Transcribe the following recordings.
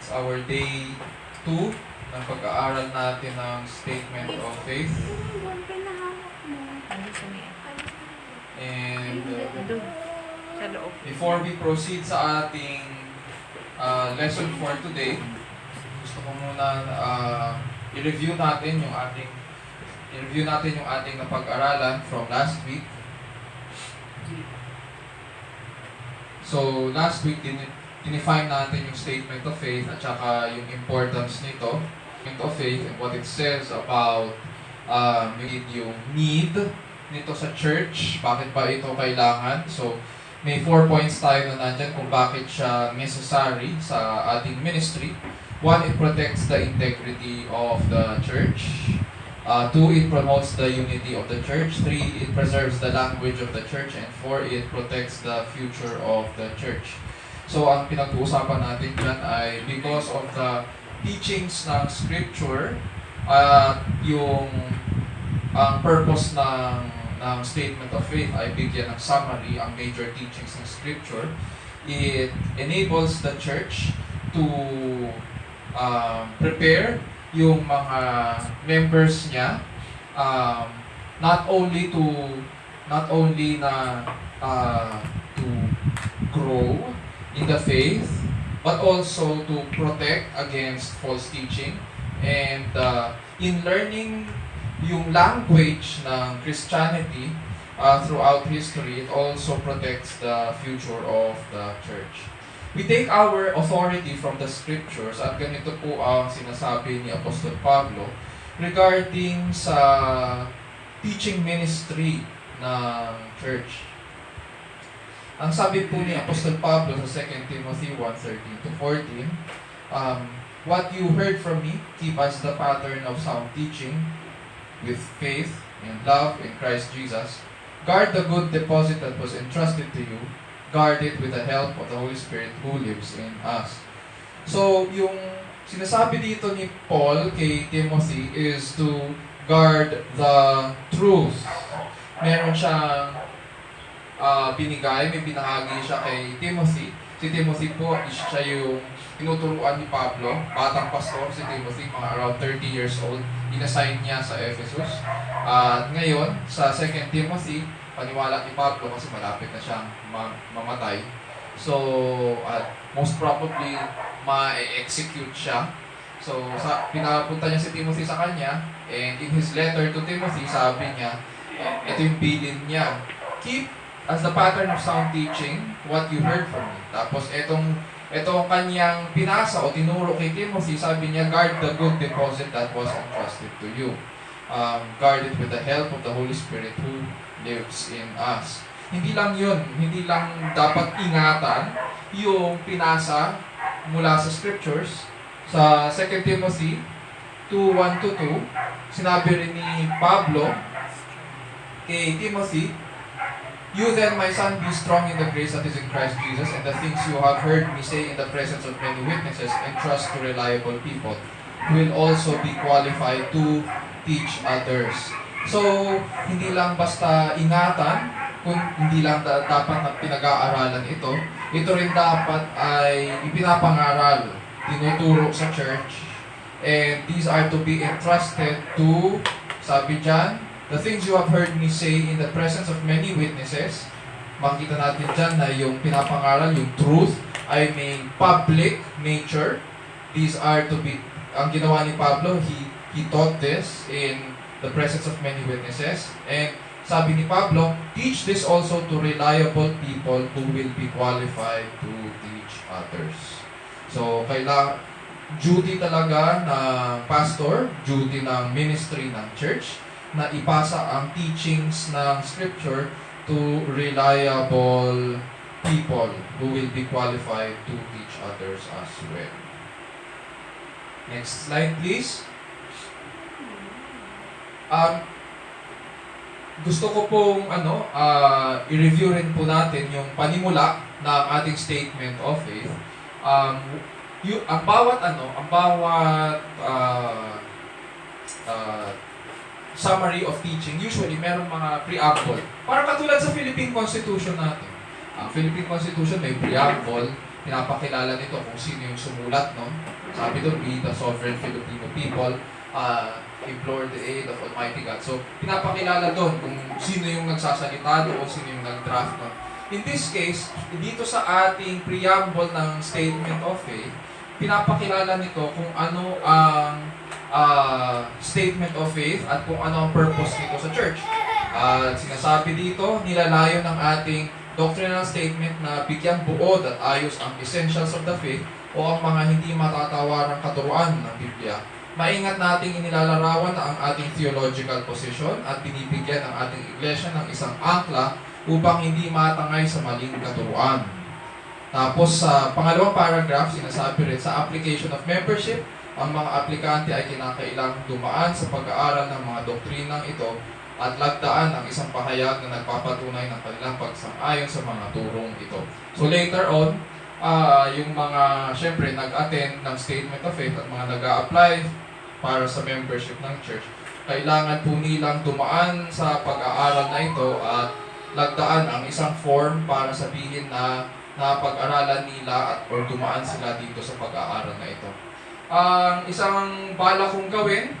It's our day 2 ng pag-aaral natin ng Statement of Faith. And Sa loob. before we proceed sa ating lesson for today, gusto ko muna i-review natin yung ating napag-aralan from last week. So, last week, dinefine natin yung statement of faith at saka yung importance nito. Statement of faith and what it says about yung need nito sa church. Bakit ba ito kailangan? So, may 4 points tayo na nandyan kung bakit siya necessary sa ating ministry. 1, it protects the integrity of the church. 2, it promotes the unity of the church. 3, it preserves the language of the church. And 4, it protects the future of the church. So, ang pinag-uusapan natin dyan ay because of the teachings ng Scripture at ang purpose ng statement of faith ay bigyan ng summary ang major teachings ng Scripture. It enables the church to prepare yung mga members niya not only na to grow in the faith, but also to protect against false teaching and in learning yung language ng Christianity throughout history. It also protects the future of the church. We take our authority from the Scriptures at ganito po ang sinasabi ni Apostol Pablo regarding sa teaching ministry ng church. Ang sabi po ni Apostol Pablo sa 2 Timothy 1:13-14, what you heard from me, keep as the pattern of sound teaching with faith and love in Christ Jesus. Guard the good deposit that was entrusted to you. Guard it with the help of the Holy Spirit who lives in us. So, yung sinasabi dito ni Paul kay Timothy is to guard the truth. Meron siyang binigay, may binahagi siya kay Timothy. Si Timothy po, siya yung tinuturuan ni Pablo, batang pastor si Timothy, mga around 30 years old. Inassign niya sa Ephesus. At ngayon, sa 2 Timothy, paniwala ni Pablo kasi malapit na siyang mamatay. So, most probably, ma-execute siya. So, pinapunta niya si Timothy sa kanya, and in his letter to Timothy, sabi niya, ito yung bilin niya. Keep as the pattern of sound teaching what you heard from me. Tapos, itong kanyang pinasa o tinuro kay Timothy, sabi niya, guard the good deposit that was entrusted to you. Guard it with the help of the Holy Spirit who lives in us. Hindi lang yun, hindi lang dapat ingatan yung pinasa mula sa Scriptures. Sa 2 Timothy 2:1-2, sinabi rin ni Pablo kay Timothy, you then, my son, be strong in the grace that is in Christ Jesus, and the things you have heard me say in the presence of many witnesses, entrust to reliable people who will also be qualified to teach others. So, hindi lang basta ingatan, kung hindi lang dapat na pinag-aaralan ito rin dapat ay ipinapangaral, tinuturo sa church, and these are to be entrusted to, sabi dyan, the things you have heard me say in the presence of many witnesses. Makita natin dyan na yung pinapangaral, yung truth, ay may public nature. These are to be, ang ginawa ni Pablo, he taught this in the presence of many witnesses. And sabi ni Pablo, teach this also to reliable people who will be qualified to teach others. So, duty talaga ng pastor, duty ng ministry ng church, na ipasa ang teachings ng Scripture to reliable people who will be qualified to teach others as well. Next slide, please. Gusto ko pong i-review rin po natin yung panimula ng ating statement of faith. Ang bawat summary of teaching, usually meron mga preamble. Parang katulad sa Philippine Constitution natin. Ang Philippine Constitution may preamble, pinapakilala nito kung sino yung sumulat, no? Sabi doon, we the sovereign Filipino people, implore the aid of Almighty God. So, pinapakilala doon kung sino yung nagsasalita doon o sino yung nag-draft doon. In this case, dito sa ating preamble ng Statement of Faith, pinapakilala nito kung ano ang Statement of Faith at kung ano ang purpose nito sa church. Sinasabi dito, nilalayo ng ating doctrinal statement na bigyang buod at ayos ang essentials of the faith o ang mga hindi matatawarang katuruan ng Biblia. Maingat nating inilalarawan ang ating theological position at binibigyan ang ating iglesia ng isang angkla upang hindi matangay sa maling katuruan. Tapos sa pangalawang paragraph, sinasabi rin sa application of membership, ang mga aplikante ay kinakailang dumaan sa pag-aaral ng mga doktrinang ito at lagdaan ang isang pahayag na nagpapatunay ng kanilang pagsang-ayon sa mga turong ito. So later on, yung mga, syempre, nag-attend ng Statement of Faith at mga nag-a-apply para sa membership ng church, kailangan po nilang dumaan sa pag-aaral na ito at lagdaan ang isang form para sabihin na napag-aralan nila at or dumaan sila dito sa pag-aaral na ito. Ang isang bala kong gawin,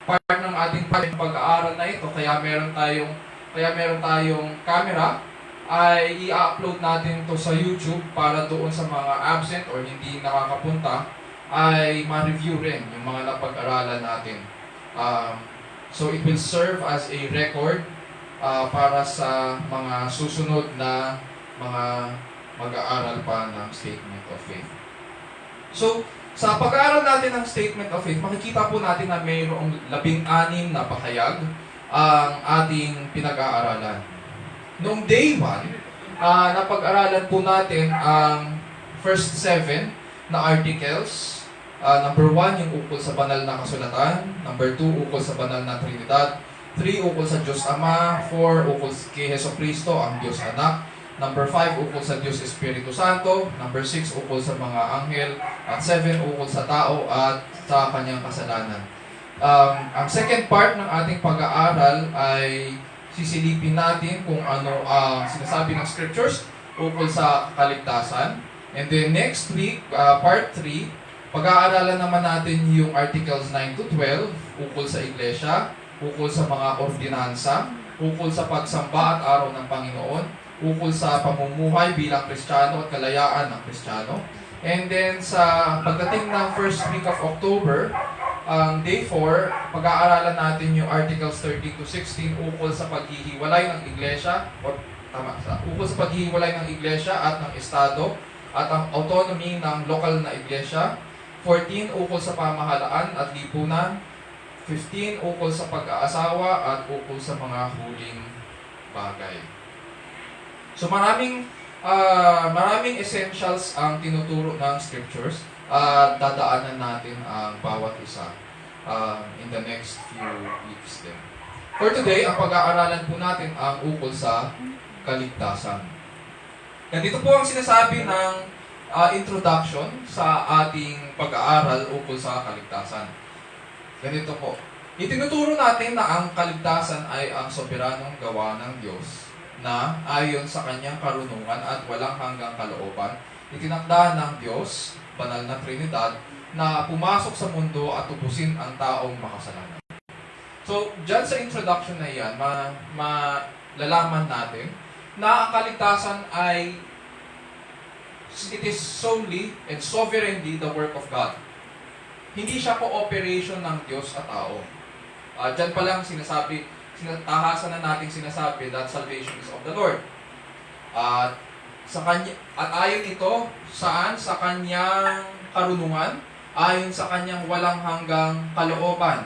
part ng ating pag-aaral na ito, kaya meron tayong camera, ay i-upload natin to sa YouTube para doon sa mga absent or hindi nakakapunta ay ma-review rin yung mga napag-aralan natin. So it will serve as a record para sa mga susunod na mga mag-aaral pa ng Statement of Faith. So, sa pag-aaral natin ng Statement of Faith, makikita po natin na mayroong 16 na pahayag ang ating pinag-aaralan. Noong day 1, napag-aralan po natin ang first 7 na articles. Number 1, yung ukol sa banal na kasulatan. Number 2, ukol sa banal na Trinidad. 3, ukol sa Diyos Ama. 4, ukol kay Jesucristo, ang Diyos Anak. Number 5, ukol sa Diyos Espiritu Santo. Number 6, ukol sa mga anghel. At 7, ukol sa tao at sa kanyang kasalanan. Ang second part ng ating pag-aaral ay sisilipin natin kung ano ang sinasabi ng scriptures ukol sa kaligtasan. And then next week, part 3, pag-aaralan naman natin yung articles 9 to 12 ukol sa iglesia, ukol sa mga ordinansa, ukol sa pagsamba at araw ng Panginoon, ukol sa pamumuhay bilang Kristiyano at kalayaan ng Kristiyano. And then sa pagdating ng first week of October, day 4, pag-aaralan natin yung articles 13 to 16 ukol sa paghihiwalay ng iglesia ukol sa paghihiwalay ng iglesia at ng estado at ang autonomy ng lokal na iglesia. 14 ukol sa pamahalaan at lipunan. 15 ukol sa pag-aasawa at ukol sa mga huling bagay. So maraming essentials ang tinuturo ng scriptures at dadaanan natin ang bawat isa in the next few weeks din. For today, ang pag-aaralan po natin ang ukol sa kaligtasan. Ganito po ang sinasabi ng introduction sa ating pag-aaral ukol sa kaligtasan. Ganito po. Itinuturo natin na ang kaligtasan ay ang soberanong gawa ng Diyos na ayon sa kanyang karunungan at walang hanggang kalooban, itinakda ng Diyos, banal na Trinidad, na pumasok sa mundo at ubusin ang taong makasalanan. So, dyan sa introduction na yan, malalaman natin na ang kaligtasan ay it is solely and sovereignly the work of God. Hindi siya cooperation ng Diyos at tao. Dyan pa lang tahasan na nating sinasabi that salvation is of the Lord. At ayon ito, saan? Sa kanyang karunungan, ayon sa kanyang walang hanggang kalooban.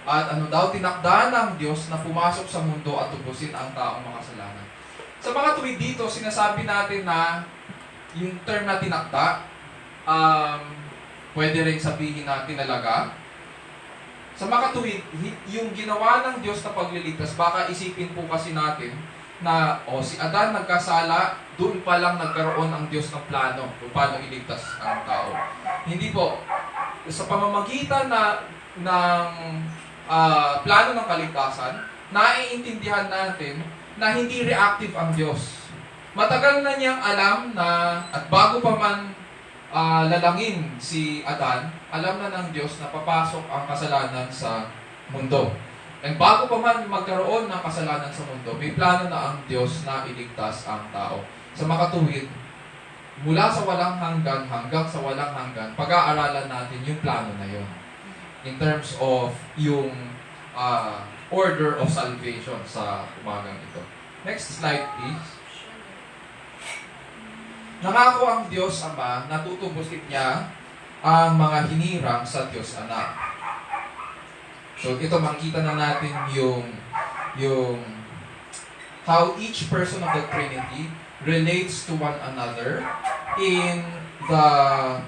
At ano daw, tinakda ng Diyos na pumasok sa mundo at tubusin ang taong makasalanan. Sa mga tuwid dito, sinasabi natin na yung term na tinakda, pwede rin sabihin na tinalaga. Sa makatuwid, yung ginawa ng Diyos na pagliligtas, baka isipin po kasi natin na si Adan nagkasala, doon pa lang nagkaroon ang Diyos ng plano kung paano iligtas ang tao. Hindi po. Sa pamamagitan ng plano ng kaligtasan, naiintindihan natin na hindi reactive ang Diyos. Matagal na niyang alam na, at bago pa man lalangin si Adan, alam na ng Diyos na papasok ang kasalanan sa mundo. And bago pa man magkaroon ng kasalanan sa mundo, may plano na ang Diyos na iligtas ang tao. Sa makatuwid, mula sa walang hanggan hanggang sa walang hanggan, pag-aaralan natin yung plano na yun. In terms of yung order of salvation sa umagang ito. Next slide, please. Nangako ang Diyos Ama na tutubusin niya ang mga hinirang sa Diyos Anak. So ito makita na natin yung how each person of the Trinity relates to one another in the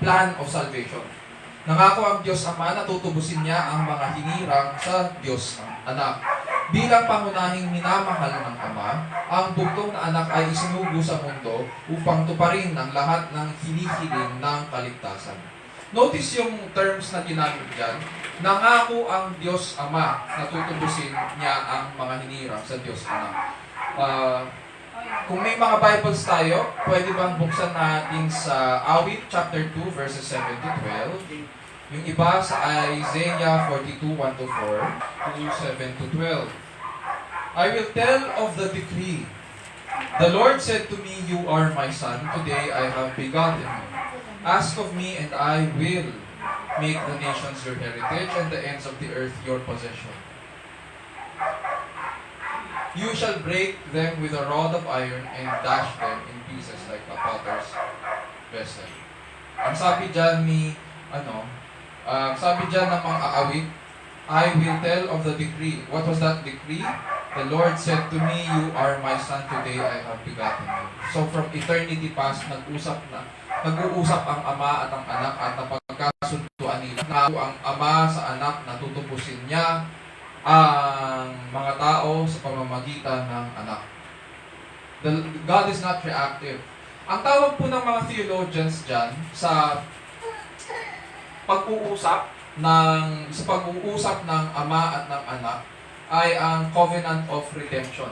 plan of salvation. Nangako ang Diyos Ama na tutubusin niya ang mga hinirang sa Diyos Anak. Bilang pangunahing minamahal ng Ama, ang bugtong na anak ay isinugo sa mundo upang tuparin ang lahat ng hinihiling ng kaligtasan. Notice yung terms na ginamit dyan. Nangako ang Diyos Ama na tutubusin niya ang mga hinirang sa Diyos Anak. Kung may mga Bibles tayo, pwede bang buksan natin sa Awit chapter 2 verses 7 to 12. Yung iba sa Isaiah 42, 1 to 4, to 7 to 12. I will tell of the decree. The Lord said to me, "You are my son, today I have begotten you. Ask of me, and I will make the nations your heritage, and the ends of the earth your possession. You shall break them with a rod of iron, and dash them in pieces like a potter's vessel." Ang sabi dyan sabi dyan ng mga aawit, I will tell of the decree. What was that decree? The Lord said to me, "You are my son, today I have begotten you." So from eternity past, nag-uusap ang Ama at ang Anak at napagkasunduan nila na ang Ama sa Anak na tutubusin niya ang mga tao sa pamamagitan ng Anak. God is not reactive. Ang tawag po ng mga theologians dyan sa pag-uusap ng Ama at ng Anak ay ang covenant of redemption.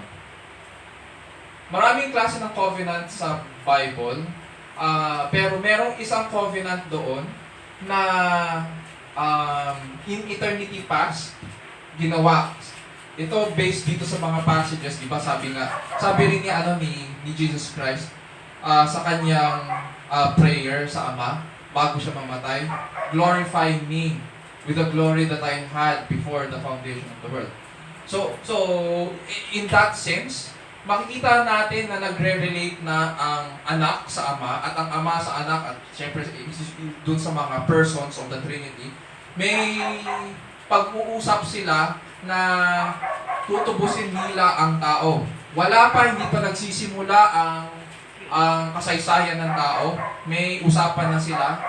Maraming klase ng covenant sa Bible, pero merong isang covenant doon na in eternity past ginawa. Ito based dito sa mga passages, di ba? Sabi rin ni Jesus Christ sa kanyang prayer sa Ama bago siya mamatay, "Glorify me with the glory that I had before the foundation of the world." So in that sense, makikita natin na nagre-relate na ang anak sa Ama at ang Ama sa anak at syempre dun sa mga persons of the Trinity, may pag-uusap sila na tutubusin nila ang tao. Hindi pa nagsisimula ang kasaysayan ng tao, may usapan na sila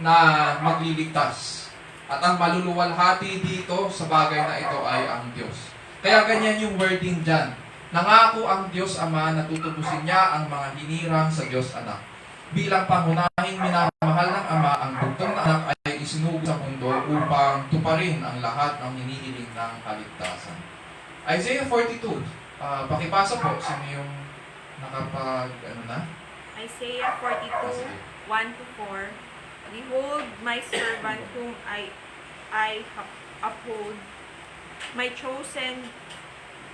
na magliligtas. At ang maluluwalhati dito sa bagay na ito ay ang Diyos. Kaya ganyan yung wording dyan. Nangako ang Diyos Ama na tutubusin niya ang mga hinirang sa Diyos Anak. Bilang pangunahing minamahal ng Ama, ang bugtong na anak ay isinugo sa mundo upang tuparin ang lahat ng hinihiling ng kaligtasan. Isaiah 42. Pakipasa po, sino yung Isaiah 42, 1 to 4. "Behold my servant whom I uphold, my chosen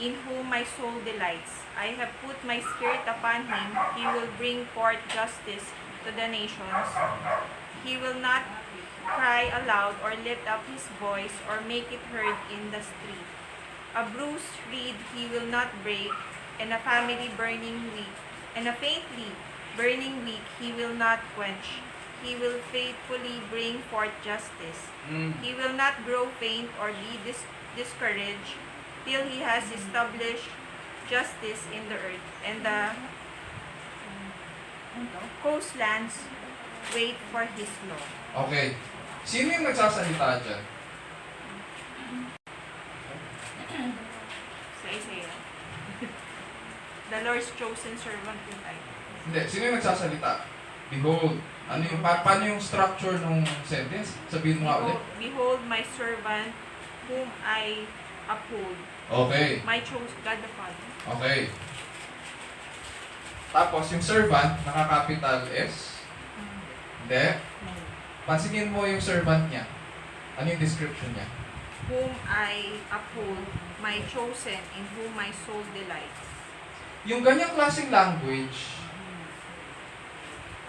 in whom my soul delights. I have put my spirit upon him. He will bring forth justice to the nations. He will not cry aloud or lift up his voice or make it heard in the street. A bruised reed he will not break, and a faintly burning wick he will not quench. He will faithfully bring forth justice. He will not grow faint or be discouraged till he has established justice in the earth, and the coastlands wait for his law." Okay. Sino yung nagsasalita dyan? Sa Isaiah. The Lord's chosen servant yung tayo. Hindi. Sino yung nagsasalita? Behold. Paano yung structure ng sentence? Sabihin mo nga ulit. Behold my servant whom I uphold. Okay. My chosen, God the Father. Okay. Tapos, yung servant, naka-capital S. Hindi. Pansinin mo yung servant niya. Ano yung description niya? Whom I uphold, my chosen, in whom my soul delights. Yung ganyang klaseng language,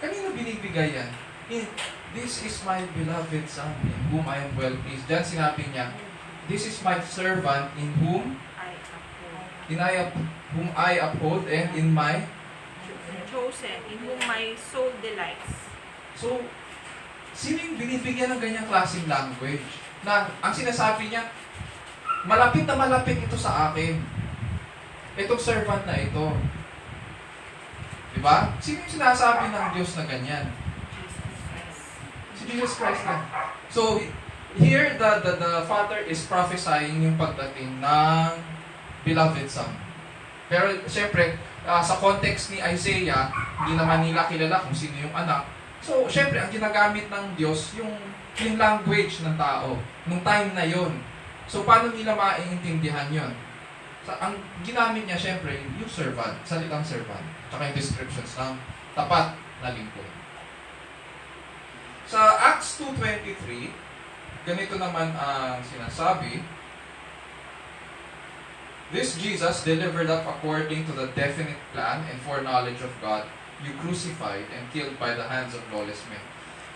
kanino binibigay yan? This is my beloved son, in whom I am well pleased. Diyan sinabi niya, this is my servant in whom I uphold. whom I uphold and in my... Chosen, in whom my soul delights. So, sino yung binibigyan ng ganyang klaseng language? Na ang sinasabi niya, malapit na malapit ito sa akin. Itong servant na ito. Diba? Sino yung sinasabi ng Diyos na ganyan? Jesus Christ. Si Jesus Christ na. So, here, the Father is prophesying yung pagdating ng beloved Son. Pero, syempre, sa context ni Isaiah, hindi naman nila kilala kung sino yung anak. So, syempre, ang ginagamit ng Diyos, yung language ng tao, nung time na yon. So, paano nila maiintindihan yon? Ang ginamit niya, syempre, yung servant, salitang servant, tsaka yung descriptions ng tapat na lingkod. Sa Acts 2:23, ganito naman ang sinasabi, this Jesus delivered up according to the definite plan and foreknowledge of God, you crucified and killed by the hands of lawless men.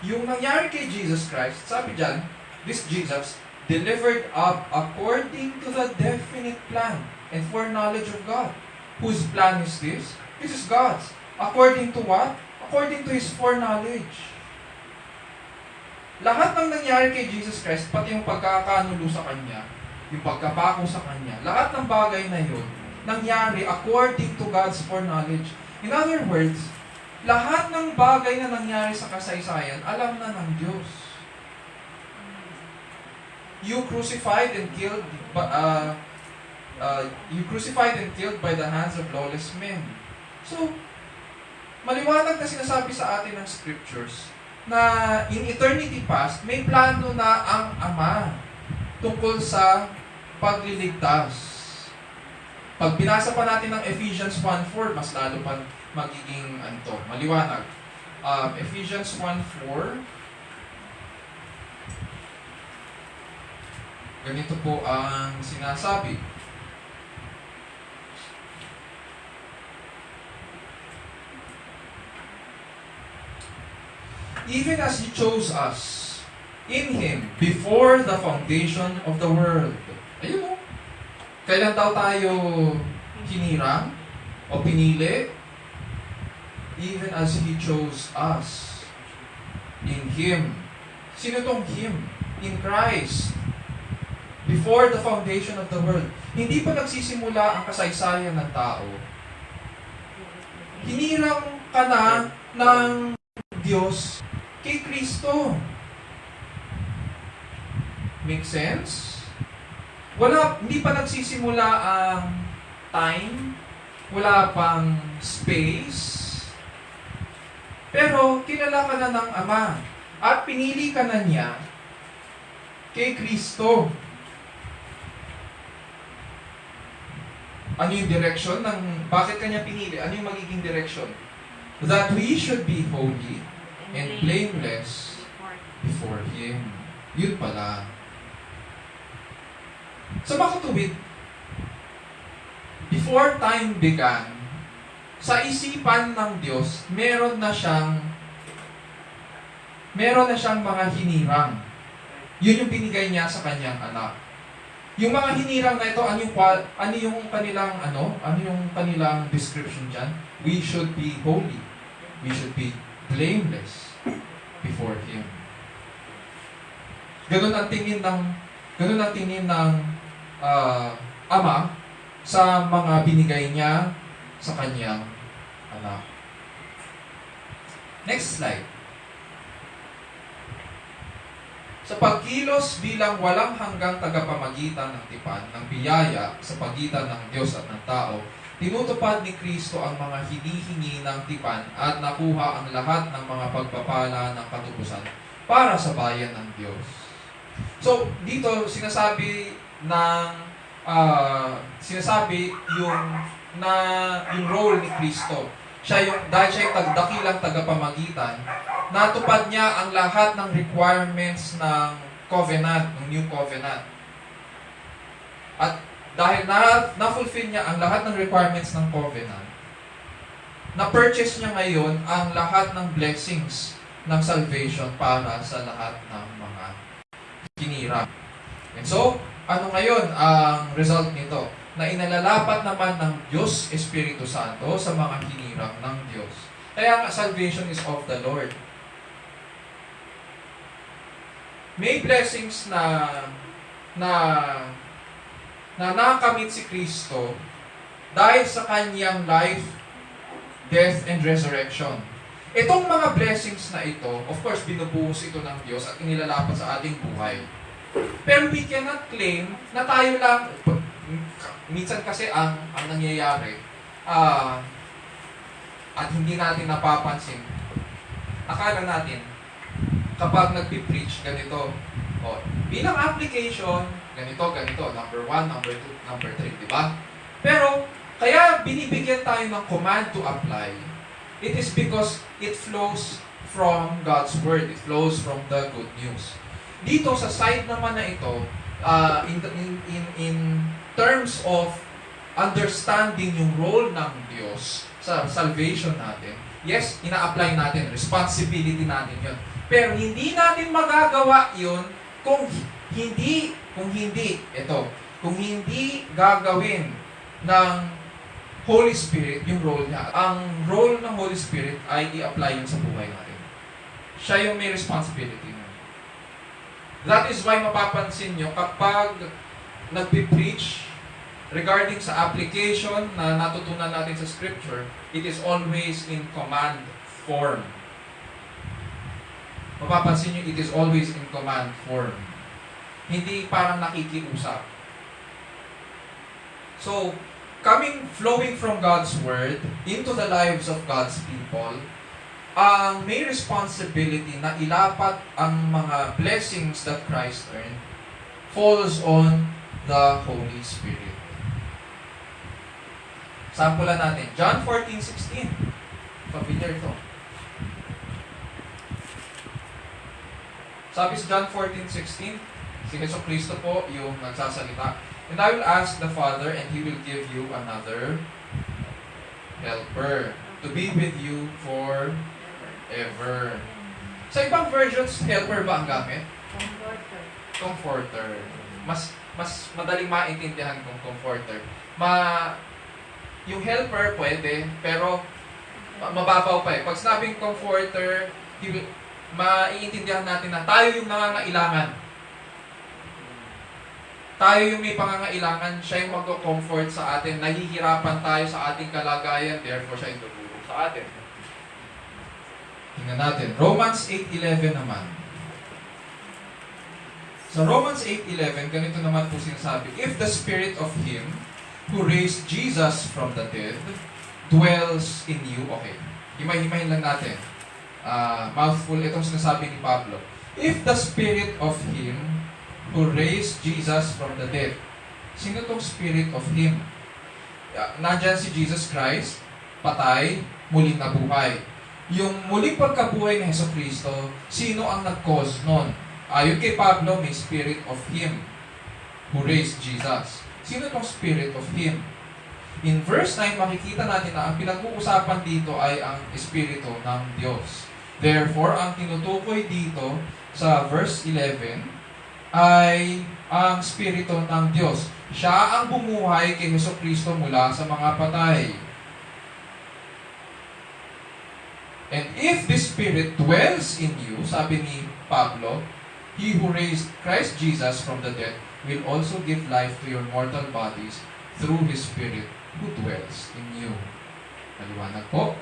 Yung nangyari kay Jesus Christ, sabi dyan, this Jesus delivered up according to the definite plan and foreknowledge of God. Whose plan is this? This is God's. According to what? According to His foreknowledge. Lahat ng nangyari kay Jesus Christ, pati yung pagkakanulo sa Kanya, yung pagkapako sa Kanya, lahat ng bagay na yun, nangyari according to God's foreknowledge. In other words, lahat ng bagay na nangyari sa kasaysayan, alam na ng Diyos. You crucified and killed by the hands of lawless men. So, maliwanag na sinasabi sa atin ng scriptures na in eternity past, may plano na ang Ama tungkol sa pagliligtas. Pag binasa pa natin ng Ephesians 1:4, mas lalo pa magiging maliwanag. Ephesians 1:4, ganito po ang sinasabi. Even as He chose us in Him before the foundation of the world. Ayun mo. Kailan daw tayo hinirang o pinili? Even as He chose us in Him. Sino tong Him? In Christ. Before the foundation of the world. Hindi pa nagsisimula ang kasaysayan ng tao. Hinirang ka na ng Diyos kay Kristo. Make sense? Hindi pa nagsisimula ang time, wala pang space, pero kilala ka na ng Ama at pinili ka na niya kay Kristo. Ano yung direction bakit kanya pinili? Ano yung magiging direction? That we should be holy and blameless before Him. Yun pala. Sa makatuwid, before time began, sa isipan ng Diyos, meron na siyang mga hinirang. Yun yung binigay niya sa kanyang anak. Yung mga hinirang na ito, ano yung kanilang description dyan? We should be holy. We should be blameless before Him. Ganun ang tingin ng Ama sa mga binigay niya sa kanyang anak. Next slide. Sa pagkilos bilang walang hanggang tagapamagitan ng tipan ng biyaya sa pagitan ng Diyos at ng tao, tinutupad ni Kristo ang mga hinihingi ng tipan at nakuha ang lahat ng mga pagpapala ng katubusan para sa bayan ng Diyos. So, dito sinasabi yung role ni Kristo. dahil siya yung dakilang tagapamagitan, natupad niya ang lahat ng requirements ng covenant, ng new covenant. At dahil na-fulfill niya ang lahat ng requirements ng covenant, na-purchase niya ngayon ang lahat ng blessings ng salvation para sa lahat ng mga hinirang. And so, ano ngayon ang result nito? Na inalalapat naman ng Diyos Espiritu Santo sa mga hinirang ng Diyos. Kaya nga, salvation is of the Lord. May blessings na nakamit si Kristo dahil sa kanyang life, death, and resurrection. Itong mga blessings na ito, of course, binubuhos ito ng Diyos at inilalapat sa ating buhay. Pero we cannot claim na tayo lang, minsan kasi ang nangyayari, at hindi natin napapansin, akala natin, kapag nagpipreach, ganito, bilang application, ganito, number 1, number 2, number 3, di ba? Pero, kaya binibigyan tayo ng command to apply. It is because it flows from God's Word. It flows from the good news. Dito sa side naman na ito, in terms of understanding yung role ng Diyos sa salvation natin, yes, ina-apply natin, responsibility natin yun. Pero hindi natin magagawa yun kung hindi gagawin ng Holy Spirit yung role niya. Ang role ng Holy Spirit ay i-apply yun sa buhay natin. Siya yung may responsibility na. That is why mapapansin nyo kapag nagpipreach regarding sa application na natutunan natin sa Scripture, it is always in command form. Mapapansin nyo, it is always in command form. Hindi parang nakikiusap. So, flowing from God's Word into the lives of God's people, ang may responsibility na ilapat ang mga blessings that Christ earned falls on the Holy Spirit. Sampulan natin, John 14:16. Familiar ito. Sabi sa John 14:16, si Jesucristo po yung nagsasalita. And I will ask the Father, and He will give you another helper to be with you forever. Sa ibang versions, helper ba ang gamit? Comforter. Mas madaling maintindihan kung comforter. Yung helper pwede, pero mababaw pa eh. Pag sinabing comforter, maiintindihan natin na tayo yung nangangailangan. Tayo yung may pangangailangan, siya yung mag-comfort sa atin. Nahihirapan tayo sa ating kalagayan, therefore siya yung tutulong sa atin. Tingnan natin. Romans 8:11 naman. Sa Romans 8:11, ganito naman po sinasabi, if the Spirit of Him who raised Jesus from the dead dwells in you. Okay. Himay-himayin lang natin. Mouthful itong sinasabi ni Pablo. If the Spirit of Him who raised Jesus from the dead. Sino tong Spirit of Him? Nandyan si Jesus Christ, patay, muling nabuhay. Yung muling pagkabuhay ni Jesucristo, sino ang nag-cause nun? Ayon kay Pablo, may Spirit of Him who raised Jesus. Sino tong Spirit of Him? In verse 9, makikita natin na ang pinag-uusapan dito ay ang Espiritu ng Diyos. Therefore, ang tinutukoy dito sa verse 11 ay ang Espiritu ng Diyos. Siya ang bumuhay kay Jesucristo mula sa mga patay. And if this Spirit dwells in you, sabi ni Pablo, He who raised Christ Jesus from the dead will also give life to your mortal bodies through His Spirit who dwells in you. Maliwanag po.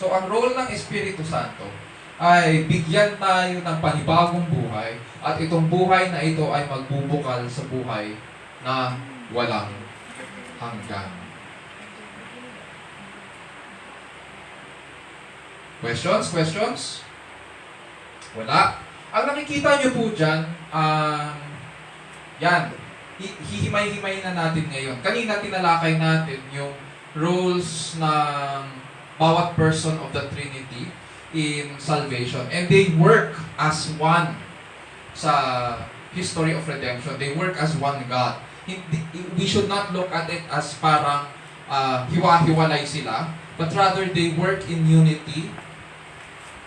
So, ang role ng Espiritu Santo ay bigyan tayo ng panibagong buhay at itong buhay na ito ay magbubukal sa buhay na walang hanggan. Questions? Wala. Ang nakikita nyo po dyan, yan, hihimay-himay na natin ngayon. Kanina tinalakay natin yung roles ng bawat person of the Trinity in salvation. And they work as one sa history of redemption. They work as one God. We should not look at it as parang hiwa-hiwalay sila, but rather they work in unity.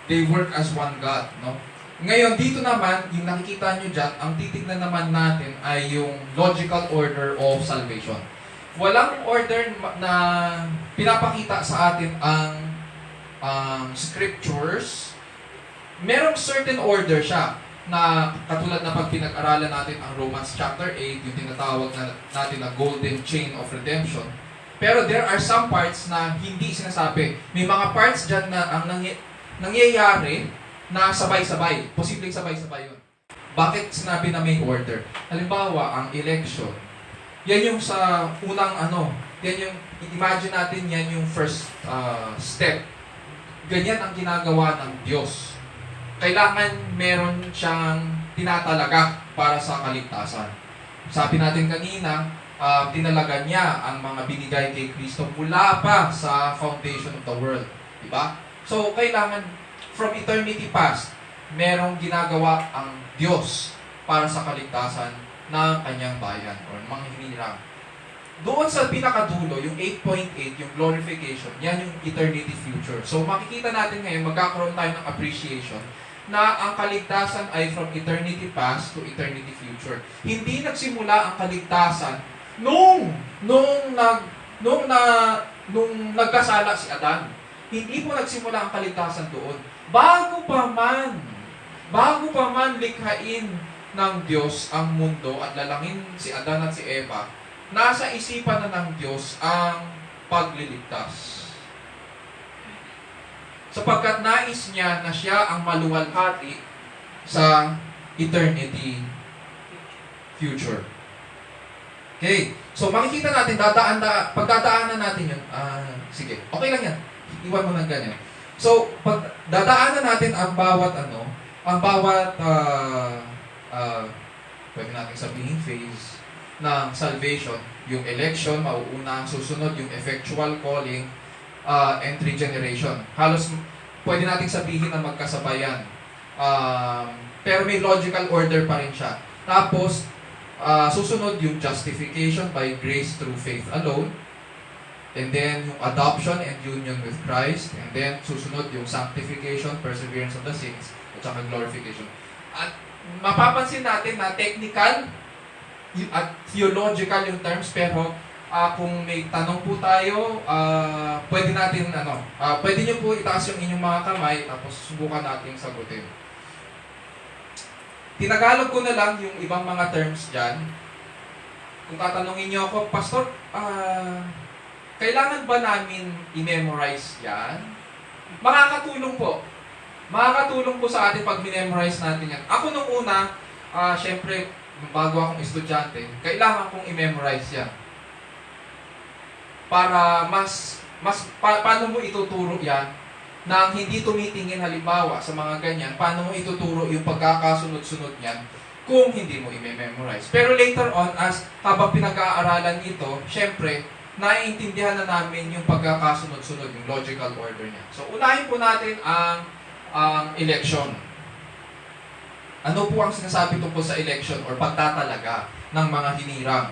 They work as one God, no? Ngayon, dito naman, yung nakikita nyo dyan, ang titignan naman natin ay yung logical order of salvation. Walang order na pinapakita sa atin ang scriptures. Merong certain order siya na katulad na pag pinag-aralan natin ang Romans chapter 8, yung tinatawag natin na golden chain of redemption. Pero there are some parts na hindi sinasabi. May mga parts dyan na ang nangyayari na sabay-sabay. Posibleng sabay-sabay yun. Bakit sinabi na may order? Halimbawa, ang election. Yan yung sa unang yan yung, imagine natin yan yung first step. Ganyan ang ginagawa ng Diyos. Kailangan meron siyang tinatalaga para sa kaligtasan. Sabi natin kanina, tinalaga niya ang mga binigay kay Kristo mula pa sa foundation of the world. Diba? So, kailangan from eternity past, merong ginagawa ang Diyos para sa kaligtasan ng kanyang bayan or mga hinirang. Doon sa pinakadulo, yung 8.8, yung glorification, yan yung eternity future. So, makikita natin ngayon, magkakaroon tayo ng appreciation na ang kaligtasan ay from eternity past to eternity future. Hindi nagsimula ang kaligtasan nung nagkasala si Adan. Hindi po nagsimula ang kaligtasan doon. Bago pa man likhain ng Diyos ang mundo at lalangin si Adan at si Eva, nasa isipan na ng Diyos ang pagliligtas. Sapagkat nais niya na siya ang maluwalhati sa eternity future. Okay. So, makikita natin, pagdadaanan natin yun. Sige, okay lang yan. Iwan mo lang ganyan. So, dadaanan natin ang bawat pwede natin sabihin phase ng salvation. Yung election, mauuna, susunod yung effectual calling, and regeneration. Halos pwede nating sabihin na magkasabayan. Pero may logical order pa rin siya. Tapos, susunod yung justification by grace through faith alone. And then, yung adoption and union with Christ. And then, susunod yung sanctification, perseverance of the saints, at saka glorification. At mapapansin natin na technical at theological yung terms, pero kung may tanong po tayo, pwede natin, pwede nyo po itaas yung inyong mga kamay, tapos subukan natin sagutin. Tinagalog ko na lang yung ibang mga terms dyan. Kung tatanungin nyo ako, Pastor, kailangan ba namin i-memorize yan? Makakatulong po. Makakatulong po sa atin pag memorize natin yan. Ako nung una, syempre, bago akong estudyante, kailangan kong i-memorize yan. Para paano mo ituturo yan nang hindi tumitingin halimbawa sa mga ganyan, paano mo ituturo yung pagkakasunod-sunod niyan kung hindi mo i-memorize. Pero later on, habang pinag-aaralan ito, syempre, naiintindihan na namin yung pagkakasunod-sunod, yung logical order niya. So, unahin po natin ang election. Ano po ang sinasabi tungkol sa election or pagtatalaga ng mga hinirang?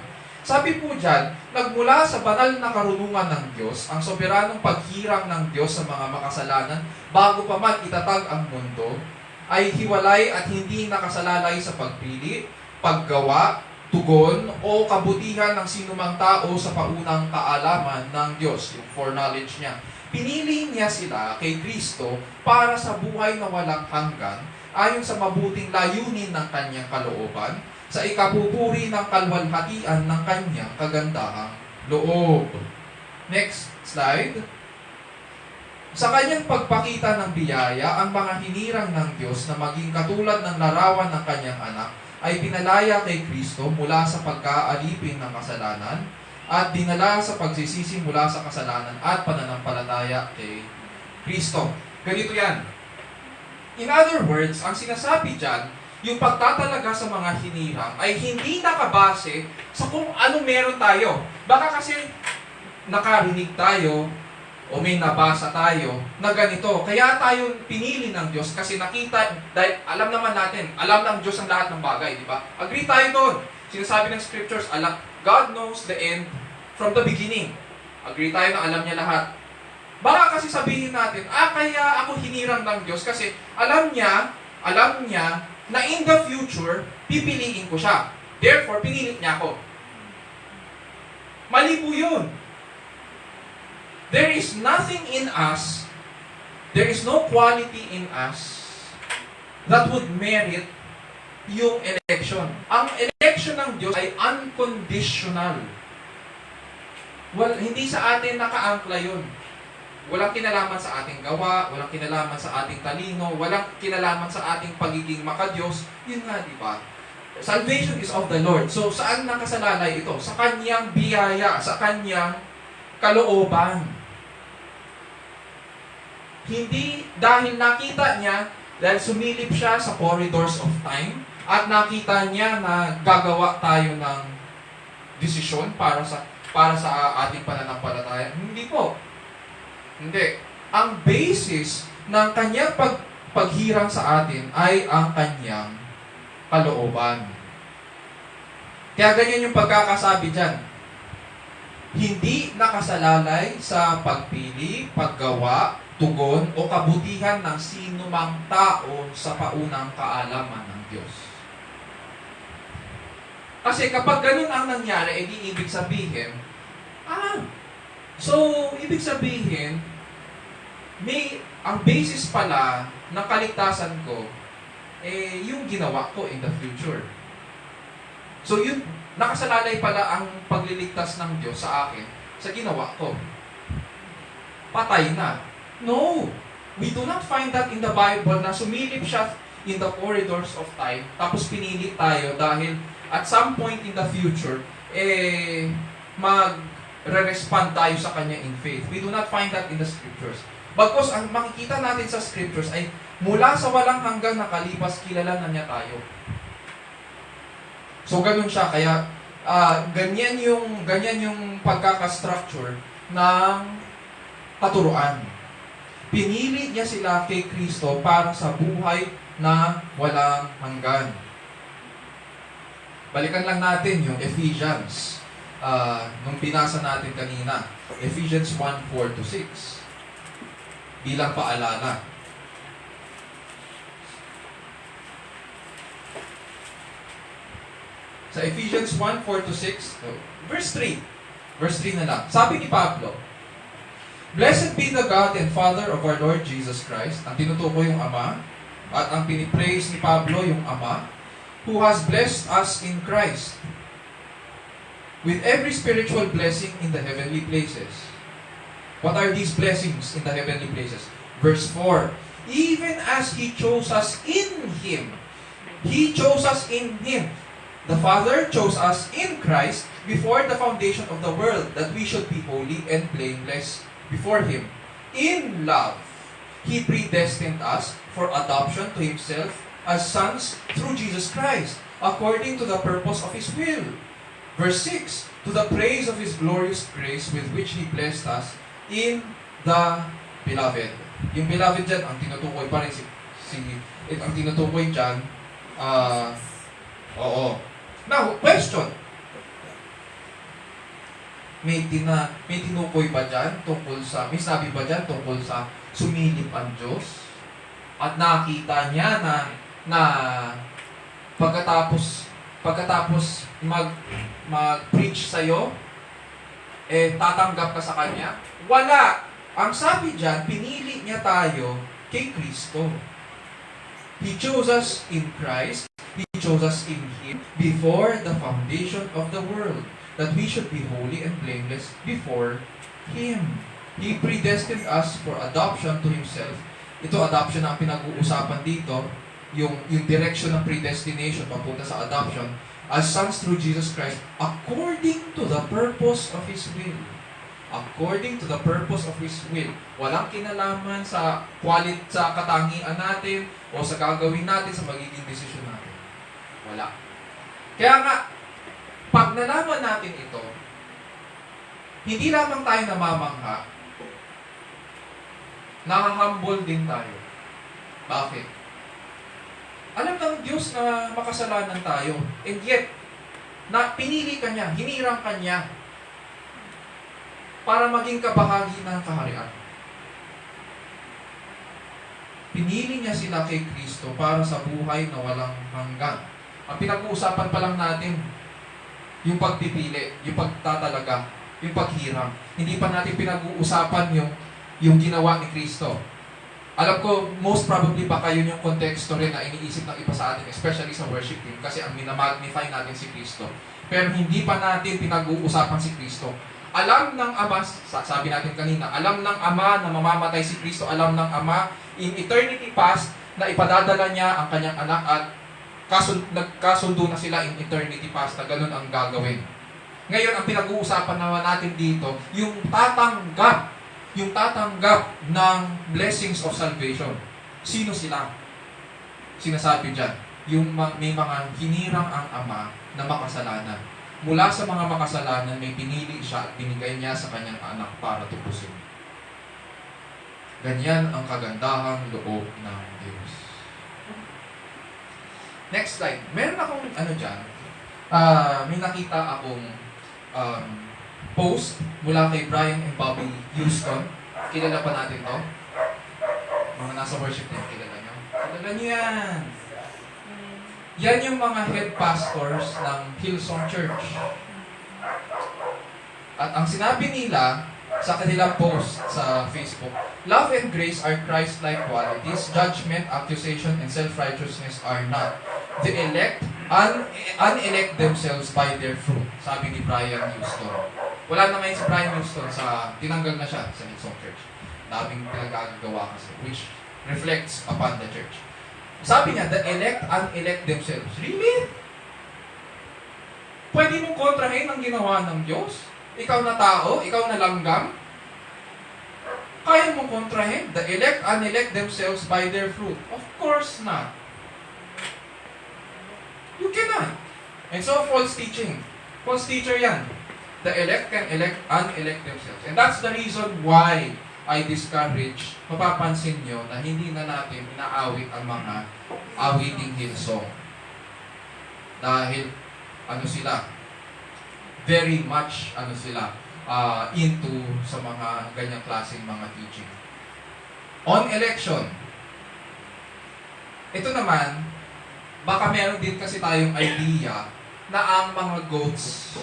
Sabi po dyan, nagmula sa banal na karunungan ng Diyos, ang soberanong paghirang ng Diyos sa mga makasalanan, bago pa man itatag ang mundo, ay hiwalay at hindi nakasalalay sa pagpili, paggawa, tugon, o kabutihan ng sinumang tao sa paunang kaalaman ng Diyos, yung foreknowledge niya. Pinili niya sila kay Kristo para sa buhay na walang hanggan, ayon sa mabuting layunin ng kanyang kalooban, sa ikapupuri ng kalwalhatian ng kanyang kagandahang loob. Next slide. Sa kanyang pagpakita ng biyaya, ang mga hinirang ng Diyos na maging katulad ng larawan ng kanyang anak ay pinalaya kay Kristo mula sa pagkaalipin ng kasalanan at dinala sa pagsisisi mula sa kasalanan at pananampalataya kay Kristo. Ganito yan. In other words, ang sinasabi dyan, yung pagtatalaga sa mga hinirang ay hindi nakabase sa kung ano meron tayo. Baka kasi nakarinig tayo o may nabasa tayo na ganito. Kaya tayo pinili ng Diyos kasi nakita, dahil alam naman natin, alam ng Diyos ang lahat ng bagay, di ba? Agree tayo doon. Sinasabi ng scriptures, God knows the end from the beginning. Agree tayo na alam niya lahat. Baka kasi sabihin natin, kaya ako hinirang ng Diyos kasi alam niya na in the future, pipiliin ko siya. Therefore, pinilit niya ako. Mali po yun. There is nothing in us, there is no quality in us that would merit yung election. Ang election ng Diyos ay unconditional. Hindi sa atin nakaangkla yun. Walang kinalaman sa ating gawa, walang kinalaman sa ating talino, walang kinalaman sa ating pagiging makadiyos. Yun nga, di ba? Salvation is of the Lord. So, saan nakasalalay ito? Sa Kanyang biyaya, sa Kanyang kalooban. Hindi dahil nakita niya, dahil sumilip siya sa corridors of time, at nakita niya na gagawa tayo ng desisyon para sa ating pananampalataya. Hindi po. Hindi. Ang basis ng kanyang paghirang sa atin ay ang kanyang kalooban. Kaya ganyan yung pagkakasabi dyan. Hindi nakasalalay sa pagpili, paggawa, tugon, o kabutihan ng sino mang tao sa paunang kaalaman ng Diyos. Kasi kapag ganun ang nangyari, edi ibig sabihin, ibig sabihin, ang basis pala ng kaligtasan ko, yung ginawa ko in the future. So yun, nakasalalay pala ang pagliligtas ng Diyos sa akin, sa ginawa ko. Patay na. No! We do not find that in the Bible na sumilip siya in the corridors of time, tapos pinili tayo dahil at some point in the future, mag-respond tayo sa Kanya in faith. We do not find that in the Scriptures. Bagkus, ang makikita natin sa Scriptures ay mula sa walang hanggang nakalipas, kilala na niya tayo. So, ganun siya. Kaya, ganyan yung pagkaka-structure ng katuruan. Pinili niya sila kay Kristo para sa buhay na walang hanggan. Balikan lang natin yung Ephesians. Nung binasa natin kanina. Ephesians 1:4-6. Bilang paalala. Sa Ephesians 1:4-6, verse 3. Verse 3 na lang. Sabi ni Pablo, Blessed be the God and Father of our Lord Jesus Christ. Ang tinutukoy yung Ama, at ang pinipraise ni Pablo yung Ama, who has blessed us in Christ with every spiritual blessing in the heavenly places. What are these blessings in the heavenly places? Verse 4, even as He chose us in Him. He chose us in Him. The Father chose us in Christ before the foundation of the world, that we should be holy and blameless before Him. In love, He predestined us for adoption to Himself as sons through Jesus Christ, according to the purpose of His will. Verse 6, to the praise of His glorious grace with which He blessed us in the Beloved. Yung Beloved dyan, ang tinutukoy pa rin ang tinutukoy dyan, oo. Now, question. May tinukoy ba dyan tungkol sa, may sabi ba dyan tungkol sa sumilip ang Diyos? At nakita niya na pagkatapos mag-preach sa'yo, tatanggap ka sa Kanya? Wala! Ang sabi dyan, pinili niya tayo kay Kristo. He chose us in Christ. He chose us in Him before the foundation of the world, that we should be holy and blameless before Him. He predestined us for adoption to Himself. Ito, adoption ang pinag-uusapan dito, yung direction ng predestination papunta sa adoption, as sons through Jesus Christ, according to the purpose of His will. According to the purpose of His will. Walang kinalaman sa sa katangian natin o sa gagawin natin sa magiging desisyon natin. Wala. Kaya nga, pag nalaman natin ito, hindi lamang tayo namamangha, nakahumble din tayo. Bakit? Alam ng Diyos na makasalanan tayo. And yet, pinili ka niya, hinirang ka niya para maging kabahagi ng kaharian. Pinili niya sila kay Kristo para sa buhay na walang hanggan. Ang pinag-uusapan pa lang natin, yung pagpipili, yung pagtatalaga, yung paghiram. Hindi pa natin pinag-uusapan yung ginawa ni Kristo. Alam ko, most probably baka yun yung konteksto rin na iniisip ng iba sa atin, especially sa worship team, kasi ang minamagnify natin si Kristo. Pero hindi pa natin pinag-uusapan si Kristo. Alam ng Ama, sabi natin kanina, alam ng Ama na mamamatay si Kristo, alam ng Ama in eternity past na ipadadala niya ang kanyang anak at nagkasundo na sila in eternity past na ganun ang gagawin. Ngayon, ang pinag-uusapan naman natin dito, yung tatanggap ng blessings of salvation. Sino sila? Sinasabi dyan, may mga hinirang ang Ama na makasalanan. Mula sa mga makasalanan, may pinili siya at binigay niya sa kanyang anak para tubusin. Ganyan ang kagandahang loob ng Diyos. Next slide. Meron akong dyan. May nakita akong post mula kay Brian and Bobby Houston. Kilala pa natin to? Mga nasa worship team, kilala nyo? Kilala nyo yan! Yan yung mga head pastors ng Hillsong Church. At ang sinabi nila sa kanilang post sa Facebook, love and grace are Christ-like qualities. Judgment, accusation, and self-righteousness are not. The elect, unelect themselves by their fruit. Sabi ni Brian Houston. Wala na ngayon si Brian Houston tinanggal na siya sa Hillsong Church. Daming pinagagawa kasi, which reflects upon the church. Sabi niya, the elect, unelect themselves. Really? Pwede mong kontrahin ang ginawa ng Diyos? Ikaw na tao? Ikaw na langgam? Kaya mong kontrahin? The elect, unelect themselves by their fruit? Of course not. You cannot. And so, false teaching. False teacher yan. The elect can unelect themselves. And that's the reason why I discourage, mapapansin nyo na hindi na natin inaawit ang mga awiting Hillsong. Dahil, sila? Very much, into sa mga ganyang klaseng mga teaching. On election, ito naman, baka meron din kasi tayong idea na ang mga goats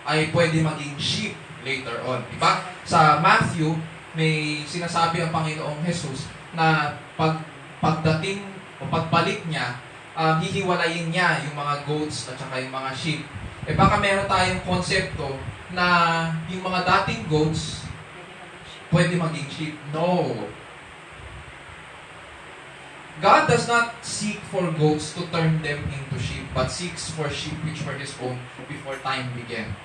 ay pwede maging sheep later on. Diba? Sa Matthew, may sinasabi ang Panginoong Jesus na pagdating o pagbalik niya, hihiwalayin niya yung mga goats at saka yung mga sheep. Baka meron tayong konsepto na yung mga dating goats pwede maging sheep. No. God does not seek for goats to turn them into sheep, but seeks for sheep which were His own before time began.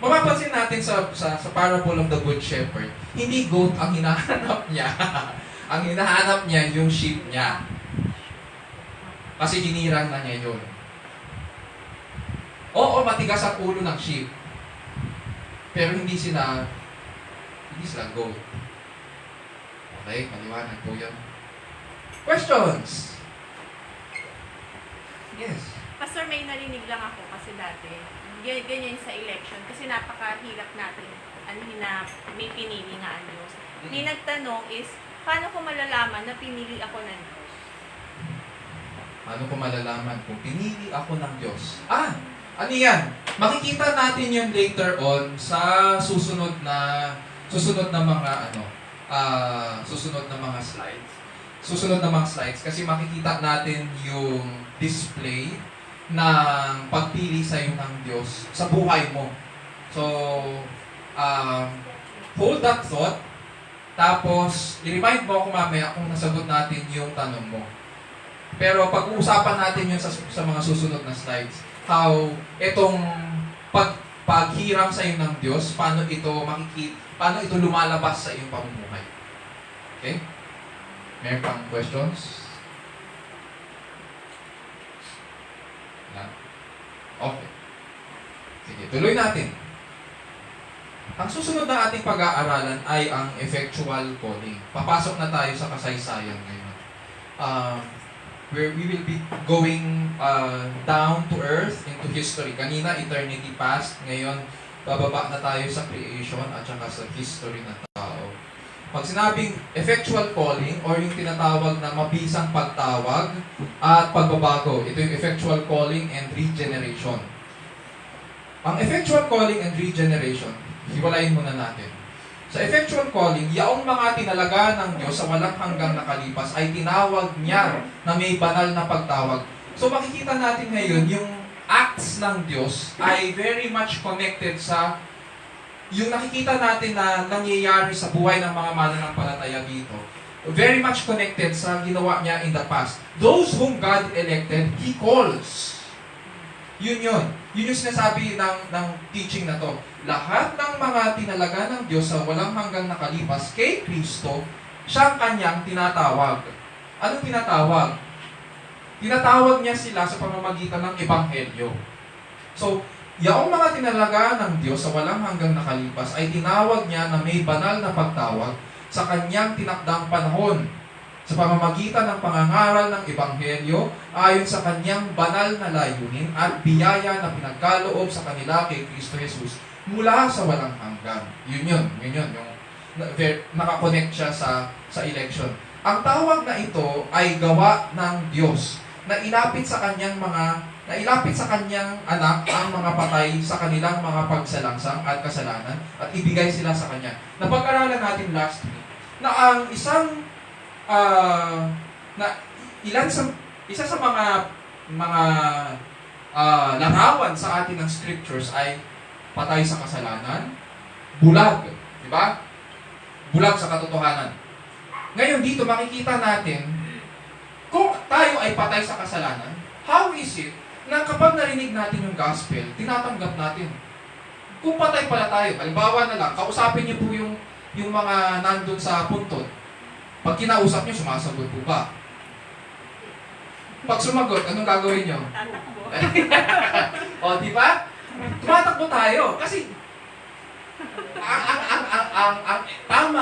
Mapapansin natin sa parable of the Good Shepherd, hindi goat ang hinahanap niya. Ang hinahanap niya yung sheep niya. Kasi hinirang na niya yun. Oo, matigas ang ulo ng sheep. Pero hindi sila goat. Okay, maliwanag po yan. Questions? Yes. Pastor, may narinig lang ako kasi dati. Ganyan sa election kasi napakahirap natin may pinili nga ang Diyos. May nagtanong is, paano ko malalaman na pinili ako ng Diyos? Paano ko malalaman kung pinili ako ng Diyos? Ano yan? Makikita natin yan later on sa susunod na mga slides. Susunod na mga slides kasi makikita natin yung display ng pagpili sa iyo ng Diyos sa buhay mo. So, hold that thought. Tapos, i-remind mo ako mamaya kung nasagot natin yung tanong mo. Pero pag-uusapan natin yun sa mga susunod na slides. How itong paghiram sa iyo ng Diyos, paano ito lumalabas sa iyong pamumuhay. Okay? Meron pang questions? Okay. Sige, tuloy natin. Ang susunod na ating pag-aaralan ay ang effectual calling. Papasok na tayo sa kasaysayan ngayon. Where we will be going down to earth, into history. Kanina, eternity past. Ngayon, bababa na tayo sa creation at saka sa history ng tao. Pag sinabing effectual calling or yung tinatawag na mabisang pagtawag at pagbabago, ito yung effectual calling and regeneration. Ang effectual calling and regeneration, hiwalayin muna natin. Sa effectual calling, yaong mga tinalaga ng Diyos sa walang hanggang nakalipas ay tinawag niya na may banal na pagtawag. So makikita natin ngayon, yung acts ng Diyos ay very much connected sa yung nakikita natin na nangyayari sa buhay ng mga mananampalataya dito. Very much connected sa ginawa niya in the past. Those whom God elected, He calls. Yun yun. Yun yung sinasabi ng teaching na to. Lahat ng mga tinalaga ng Diyos sa walang hanggang nakalipas kay Kristo, siya ang kanyang tinatawag. Anong tinatawag? Tinatawag niya sila sa pamamagitan ng Ebanghelyo. So, yaong mga tinalaga ng Diyos sa walang hanggang nakalipas ay tinawag niya na may banal na pagtawag sa kanyang tinakdang panahon sa pamamagitan ng pangangaral ng Ebanghelyo ayon sa kanyang banal na layunin at biyaya na pinagkaloob sa kanila kay Kristo Jesus mula sa walang hanggan. Yun yun. Yung nakakonect siya sa election. Ang tawag na ito ay gawa ng Diyos na ilapit sa kanyang anak ang mga patay sa kanilang mga pagsalangsang at kasalanan at ibigay sila sa kanya. Napag-aralan natin last week na ang isa sa mga larawan sa atin ng scriptures ay patay sa kasalanan, bulag, di ba? Bulag sa katotohanan. Ngayon dito makikita natin kung tayo ay patay sa kasalanan, how is it na kapag narinig natin yung gospel, tinatanggap natin? Kung patay pala tayo, halimbawa na lang, kausapin niyo po yung mga nandun sa puntod. Pag kinausap niyo, sumasagot po ba? Pag sumagot, anong gagawin niyo? Tatakbo. O, di ba? Tumatakbo tayo. Kasi,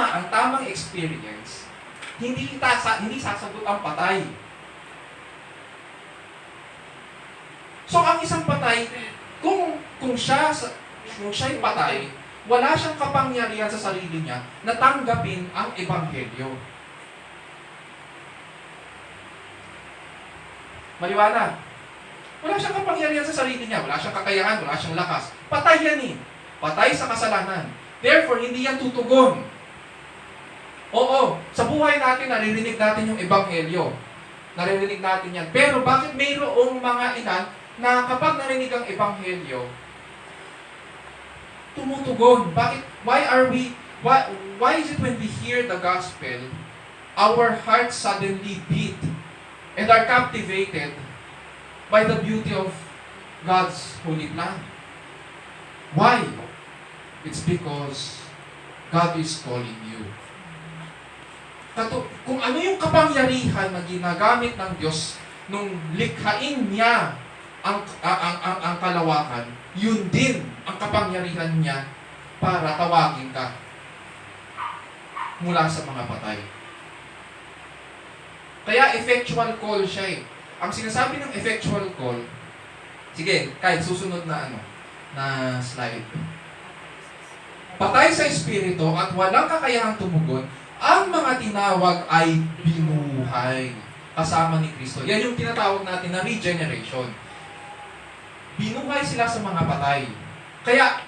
ang tamang experience, hindi sasagot ang patay. So, ang isang patay, kung siya'y patay, wala siyang kapangyarihan sa sarili niya na tanggapin ang Ebanghelyo. Maliwanag. Wala siyang kapangyarihan sa sarili niya. Wala siyang kakayahan, wala siyang lakas. Patay yan eh. Patay sa kasalanan. Therefore, hindi yan tutugon. Oo, sa buhay natin, naririnig natin yung Ebanghelyo. Naririnig natin yan. Pero bakit mayroong mga ilan na kapag narinig ang Ebanghelyo, tumutugon? Bakit? Why is it when we hear the gospel, our hearts suddenly beat and are captivated by the beauty of God's holy plan? Why? It's because God is calling you. Kung ano yung kapangyarihan na ginagamit ng Diyos nung likhain niya ang kalawakan, yun din ang kapangyarihan niya para tawagin ka mula sa mga patay. Kaya effectual call siya eh. Ang sinasabi ng effectual call, sige, kahit susunod na slide. Patay sa espiritu at walang kakayahang tumugon, ang mga tinawag ay binuhay kasama ni Kristo. Yan yung tinatawag natin na regeneration. Binuhay sila sa mga patay. Kaya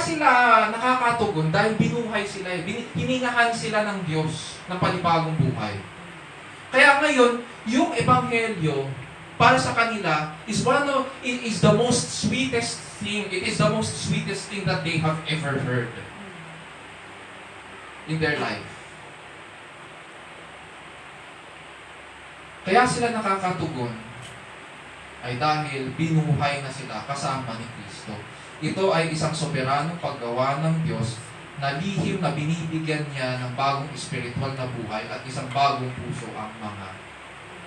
sila nakakatugon dahil binuhay sila. Hiningahan sila ng Diyos ng panibagong buhay. Kaya ngayon, yung Ebanghelyo para sa kanila is the most sweetest thing. It is the most sweetest thing that they have ever heard in their life. Kaya sila nakakatugon ay dahil binuhay na sila kasama ni Kristo. Ito ay isang soberanong paggawa ng Diyos na lihim na binibigyan niya ng bagong espiritual na buhay at isang bagong puso ang mga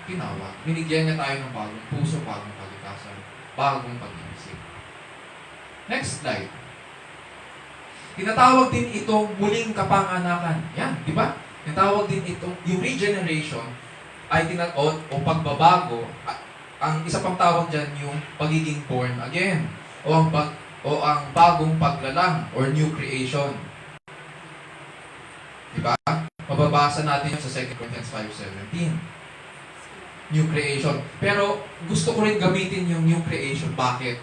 tinawag. Binigyan niya tayo ng bagong puso, bagong kalikasan, bagong pag-iisip. Next slide. Tinatawag din itong muling kapanganakan. Yan, di ba? Tinatawag din itong, yung regeneration ay o pagbabago. Ang isa pang tawag dyan yung pagiging born again. O ang bagong paglalang or new creation. Di ba? Mababasa natin yun sa 2 Corinthians 5:17. New creation. Pero gusto ko rin gamitin yung new creation. Bakit?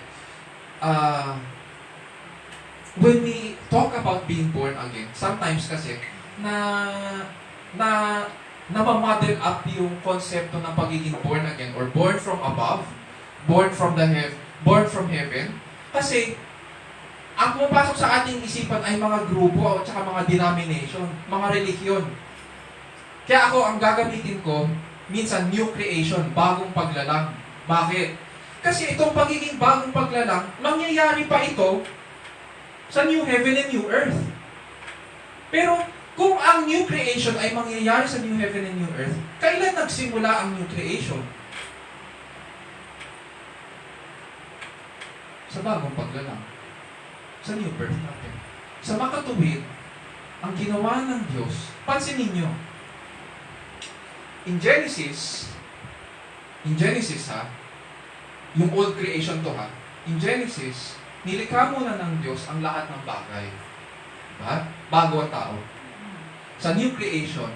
When we talk about being born again, sometimes kasi namamodel up yung konsepto ng pagiging born again or born from above, born from heaven. Kasi ang pumapasok sa ating isipan ay mga grupo at saka mga denomination, mga relihiyon. Kaya ako, ang gagamitin ko, minsan new creation, bagong paglalang. Bakit? Kasi itong pagiging bagong paglalang, mangyayari pa ito sa new heaven and new earth. Pero kung ang new creation ay mangyayari sa new heaven and new earth, kailan nagsimula ang new creation? Sa bagong paglalang. Sa new birth natin. Sa makatuwid, ang ginawa ng Diyos, pansinin nyo, in Genesis ha, yung old creation to ha, in Genesis, nilikha muna ng Diyos ang lahat ng bagay. Diba? Bago ang tao. Sa new creation,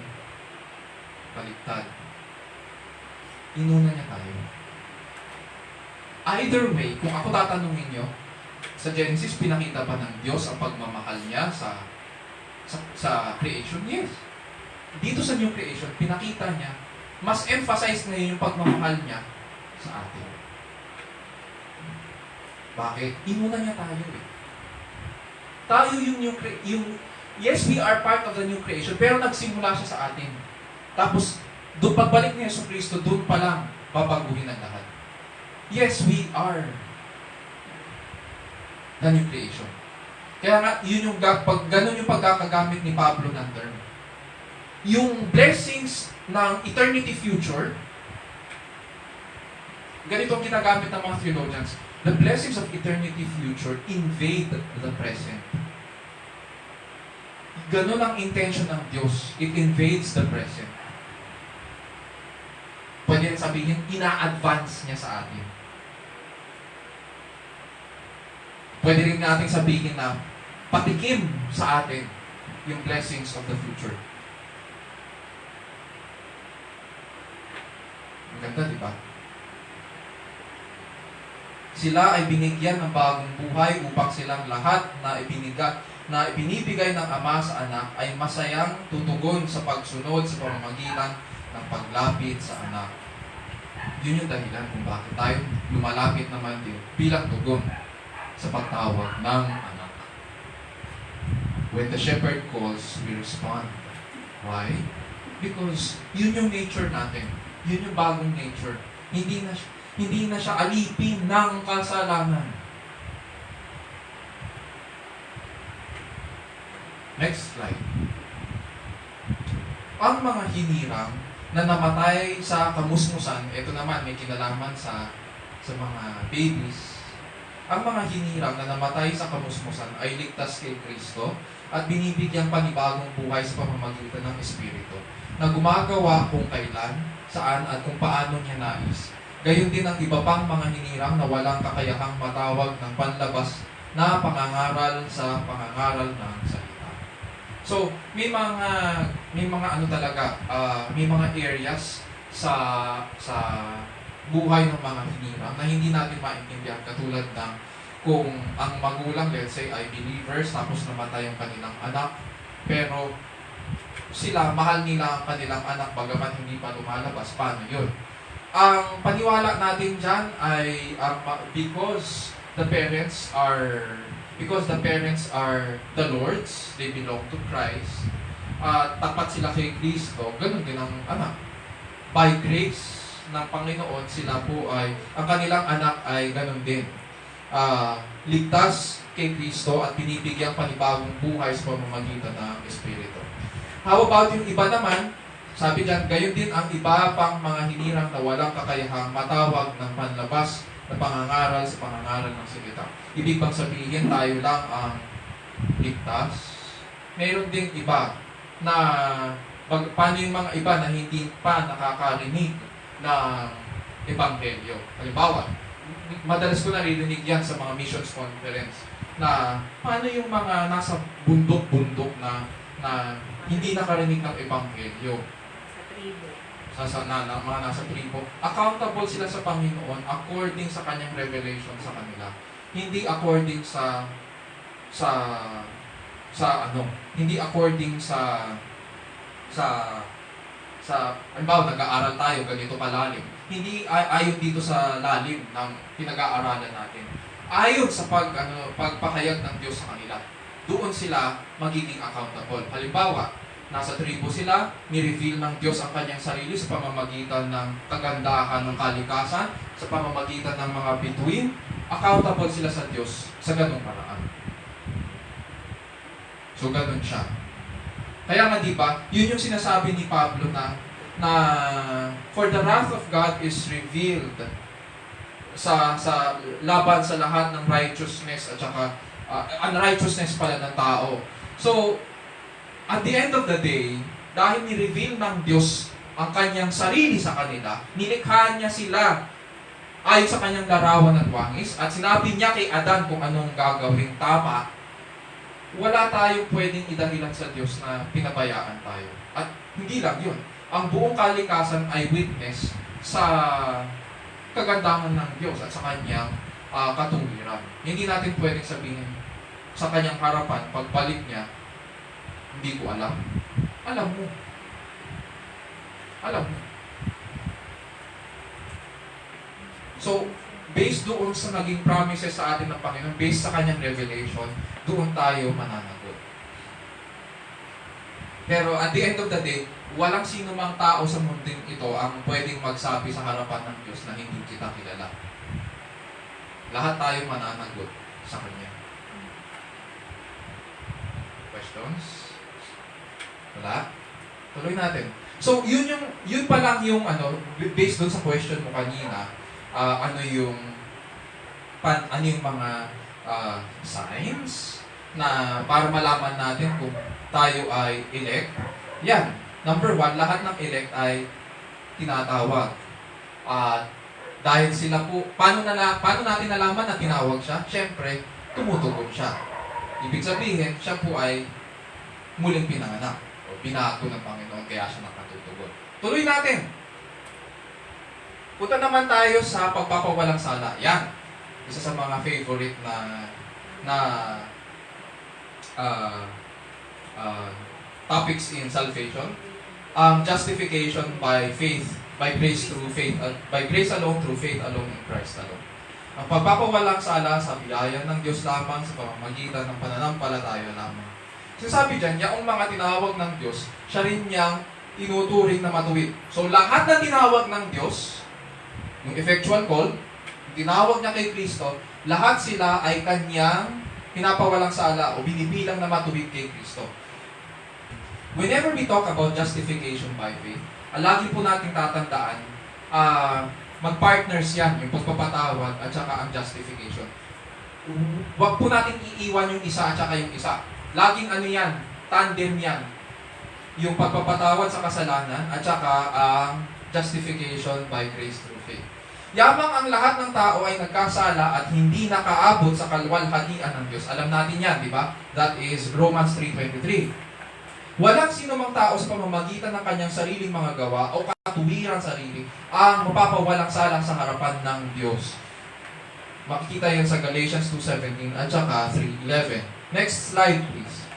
baliktad. Inuna niya tayo. Either way, kung ako tatanungin nyo, sa Genesis, pinakita ba ng Diyos ang pagmamahal niya sa creation? Yes. Dito sa new creation, pinakita niya, mas emphasize ngayon yung pagmamahal niya sa atin. Bakit? Inuna niya tayo eh. Tayo yes, we are part of the new creation, pero nagsimula siya sa atin. Tapos, doon pagbalik ni Jesucristo, doon pa lang babaguhin ang lahat. Yes, we are the new creation. Kaya nga, yun yung ganun yung pagkakagamit ni Pablo ng term. Yung blessings ng eternity future, ganito ang ginagamit ng mga theologians. The blessings of eternity future invade the present. Ganun ang intention ng Diyos. It invades the present. Pwede rin sabihin, ina-advance niya sa atin. Pwede rin natin sabihin na patikim sa atin yung blessings of the future. Ang ganda, di ba? Sila ay binigyan ng bagong buhay upang silang lahat na ibinibigay ng Ama sa Anak ay masayang tutugon sa pagsunod sa pamamagitan ng paglapit sa Anak. Yun yung dahilan kung bakit tayo lumalapit naman din bilang tugon sa pagtawag ng Anak. When the shepherd calls, we respond. Why? Because yun yung nature natin. Yun yung bagong nature. Hindi na siya alipin ng kasalanan. Next slide. Ang mga hinirang na namatay sa kamusmusan, ito naman may kinalaman sa mga babies. Ang mga hinirang na namatay sa kamusmusan ay ligtas kay Kristo at binibigyang panibagong buhay sa pamamagitan ng Espiritu na gumagawa kung kailan, saan at kung paano niya nais. Gayon din ang iba pang mga hinirang na walang kakayahang matawag ng panlabas na pangangaral sa pangangaral ng salita. So, may mga ano talaga, may mga areas sa buhay ng mga hinirang na hindi natin maintindihan, katulad ng kung ang magulang, let's say, ay believers tapos namatay ang kanilang anak, pero sila, mahal nila ang kanilang anak bagaman hindi pa lumalabas. Paano yun? Ang paniwala natin dyan ay because the parents are the Lord's, they belong to Christ, tapat sila kay Kristo, ganun din ang anak. By grace ng Panginoon, sila po ay, ang kanilang anak ay ganun din. Ligtas kay Kristo at binibigyang panibagong buhay sa pamamagitan ng Espiritu. How about yung iba naman? Sabi dyan, gayon din ang iba pang mga hinirang na walang kakayahang matawag ng panlabas na pangangaral sa pangangaral ng salita. Ibig bang sabihin tayo lang ang ligtas. Meron ding iba na paano yung mga iba na hindi pa nakakarinig ng ebanghelyo. Halimbawa, madalas ko naririnig yan sa mga missions conference na paano yung mga nasa bundok-bundok na hindi nakarinig ng ebanghelyo. Sa tribo. Mga nasa tribo. Accountable sila sa Panginoon according sa kanyang revelation sa kanila. Hindi according hindi according sa halimbawa, nag-aaral tayo ganito kalalim. Hindi ayon dito sa lalim ng pinag-aaralan natin. Ayon sa pagpahayag ng Diyos sa kanila. Doon sila magiging accountable. Halimbawa, nasa tribo sila, ni-reveal ng Diyos ang kanyang sarili sa pamamagitan ng kagandahan ng kalikasan, sa pamamagitan ng mga bituin. Accountable sila sa Diyos sa ganung paraan. So, ganun siya. Kaya nga, di ba, yun yung sinasabi ni Pablo na for the wrath of God is revealed sa laban sa lahat ng righteousness at saka unrighteousness pala ng tao. So, at the end of the day, dahil ni-reveal ng Diyos ang kanyang sarili sa kanila, nilikha niya sila ayon sa kanyang larawan at wangis, at sinabi niya kay Adan kung anong gagawing tama, wala tayong pwedeng idahilan sa Diyos na pinabayaan tayo. At hindi lang yun. Ang buong kalikasan ay witness sa kagandahan ng Diyos at sa kanyang katuwiran. Hindi natin pwedeng sabihin sa kanyang harapan, pagbalik niya, hindi ko alam. Alam mo. Alam mo. So, based doon sa naging promises sa atin ng Panginoon, based sa kanyang revelation, doon tayo mananagot. Pero at the end of the day, walang sino mang tao sa munding ito ang pwedeng magsabi sa harapan ng Diyos na hindi kita kilala. Lahat tayo mananagot sa Kanya. Questions? Wala? Tuloy natin. So, yun pa lang yung based doon sa question mo kanina, ano yung mga signs na para malaman natin kung tayo ay elect. Yan. Number 1, lahat ng elect ay tinatawag. Dahil sila po, paano natin nalaman na tinawag siya? Siyempre, tumutugon siya. Ibig sabihin, siya po ay muling pinanganak o binago ng Panginoon kaya siya nakatutugon. Tuloy natin. Punta naman tayo sa pagpapawalang sala. Yan. Isa sa mga favorite topics in salvation. Justification by faith, by grace through faith, by grace alone, through faith alone, in Christ alone. Ang pagpapawalang sala sa biyaya ng Diyos lamang sa pamamagitan ng pananampalataya lamang. Sinasabi dyan, yung mga tinawag ng Diyos, siya rin niyang inuturing na matuwid. So lahat na tinawag ng Diyos, yung effectual call, tinawag niya kay Kristo, lahat sila ay kanyang pinapawalang sala o binibilang na matuwid kay Kristo. Whenever we talk about justification by faith, lagi po nating tatandaan, mag-partners yan, yung pagpapatawad at saka ang justification. Huwag po natin iiwan yung isa at saka yung isa. Laging yan, tandem yan. Yung pagpapatawad sa kasalanan at saka ang justification by grace through faith. Yamang ang lahat ng tao ay nagkasala at hindi nakaabot sa kalwalhatian ng Diyos. Alam natin yan, di ba? That is Romans 3:23. Walang sino mang tao sa pamamagitan ng kanyang sariling mga gawa o katuwiran sarili ang mapapawalang sala sa harapan ng Diyos. Makikita yan sa Galatians 2:17 at saka 3:11. Next slide, please.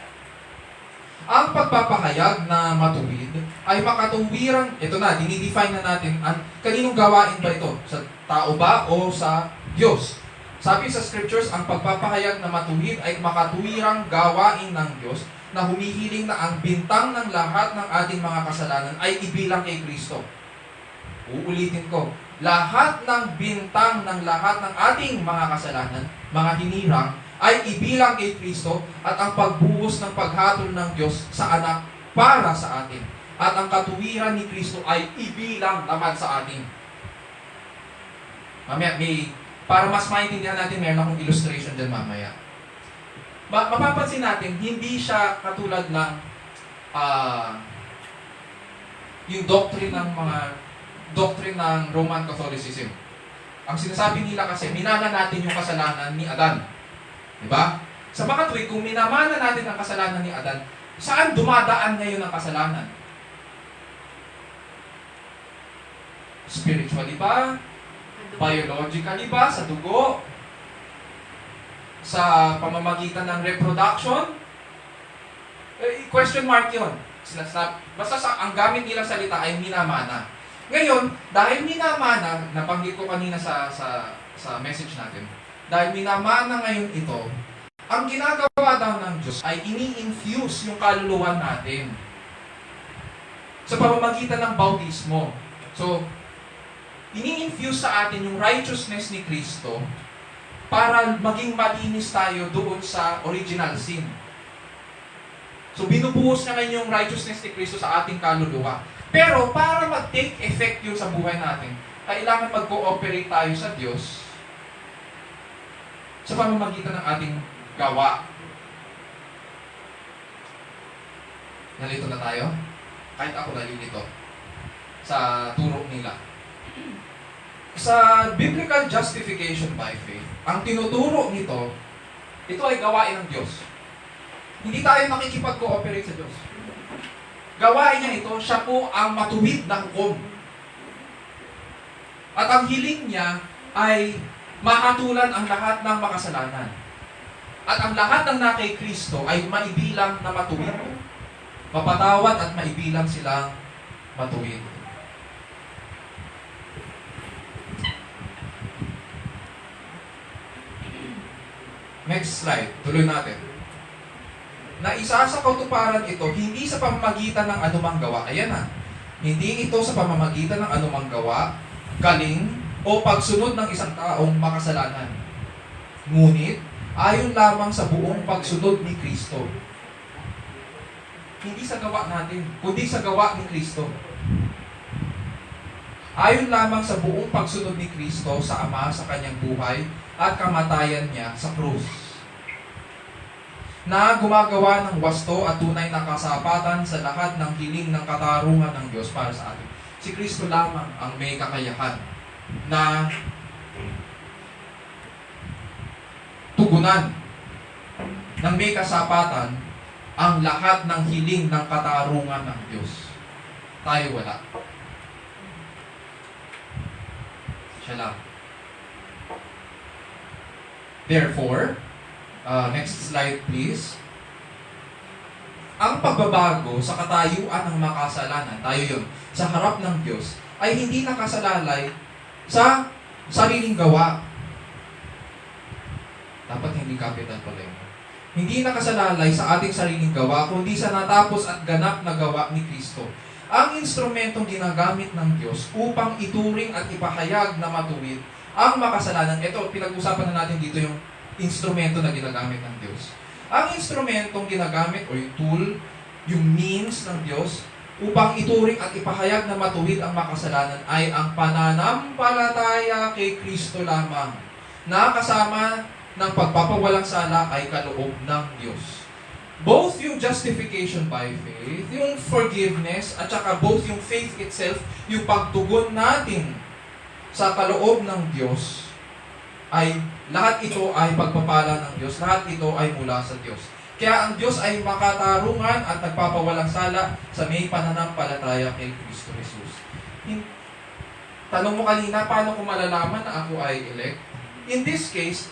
Ang pagpapahayag na matuwid ay makatuwirang, ito na, dinidefine na natin, kaninong gawain ba ito? Sa tao ba o sa Diyos? Sabi sa scriptures, ang pagpapahayag na matuwid ay makatuwirang gawain ng Diyos na humihiling na ang bintang ng lahat ng ating mga kasalanan ay ibilang kay Kristo. Uulitin ko, lahat ng bintang ng lahat ng ating mga kasalanan, mga hinirang, ay ibilang kay Kristo at ang pagbuhos ng paghatol ng Diyos sa anak para sa atin. At ang katuwiran ni Kristo ay ibilang naman sa atin. Mamaya, para mas maintindihan natin, meron akong illustration dyan mamaya. mapapansin natin, hindi siya katulad ng yung doctrine ng Roman Catholicism. Ang sinasabi nila kasi, minana natin yung kasalanan ni Adan. Diba? Sa mga Katolik, kung minamana natin ang kasalanan ni Adan, saan dumadaan ngayon ang kasalanan? Spiritually ba? Biologically ba? Sa dugo? Sa pamamagitan ng reproduction? Question mark yun. Basta ang gamit nilang salita ay minamana. Ngayon, dahil minamana, nabanggit ko kanina sa message natin, dahil minamana ngayon ito, ang ginagawa daw ng Diyos ay ini-infuse yung kaluluwa natin sa pamamagitan ng bautismo. So, ini-infuse sa atin yung righteousness ni Kristo para maging malinis tayo doon sa original sin. So, binubuhos na ngayon yung righteousness ni Kristo sa ating kaluluwa. Pero, para mag-take effect yun sa buhay natin, kailangan mag-cooperate tayo sa Diyos sa pamamagitan ng ating gawa. Nalito na tayo? Kahit ako nalilito sa turo nila. Sa biblical justification by faith, ang tinuturo nito, ito ay gawain ng Diyos. Hindi tayo makikipag-cooperate sa Diyos. Gawain niya ito, siya po ang matuwid ng hukom. At ang hiling niya ay mahatulan ang lahat ng makasalanan. At ang lahat ng nakay Kristo ay maibilang na matuwid. Mapatawad at maibilang silang matuwid. Next slide, tuloy natin. Na isa sa kautuparan ito, hindi sa pamamagitan ng anumang gawa. Ayan na. Hindi ito sa pamamagitan ng anumang gawa, galing, o pagsunod ng isang taong makasalanan. Ngunit, ayon lamang sa buong pagsunod ni Kristo. Hindi sa gawa natin, kundi sa gawa ni Kristo. Ayon lamang sa buong pagsunod ni Kristo sa Ama sa kanyang buhay at kamatayan niya sa krus, na gumagawa ng wasto at tunay na kasapatan sa lahat ng hiling ng katarungan ng Diyos para sa atin. Si Kristo lamang ang may kakayahan na tugunan ng may kasapatan ang lahat ng hiling ng katarungan ng Diyos. Tayo wala. Siya lang. Therefore, next slide please. Ang pagbabago sa katayuan ng makasalanan, tayo yun, sa harap ng Diyos, ay hindi nakasalalay sa sariling gawa. Dapat hindi capital pala yun. Hindi nakasalalay sa ating sariling gawa, kundi sa natapos at ganap na gawa ni Kristo. Ang instrumentong ginagamit ng Diyos upang ituring at ipahayag na matuwid ang makasalanan. Ito, pinag-usapan na natin dito yung instrumento na ginagamit ng Diyos. Ang instrumentong ginagamit o yung tool, yung means ng Diyos upang ituring at ipahayag na matuwid ang makasalanan ay ang pananampalataya kay Kristo lamang, na kasama ng pagpapawalang sala ay kaloob ng Diyos. Both yung justification by faith, yung forgiveness, at saka both yung faith itself, yung pagtugon natin sa kaloob ng Diyos, ay lahat ito ay pagpapala ng Diyos, lahat ito ay mula sa Diyos. Kaya ang Diyos ay makatarungan at nagpapawalang sala sa may pananampalataya kay Kristo Jesus. Tanong mo kanina, paano ko malalaman na ako ay elect? In this case,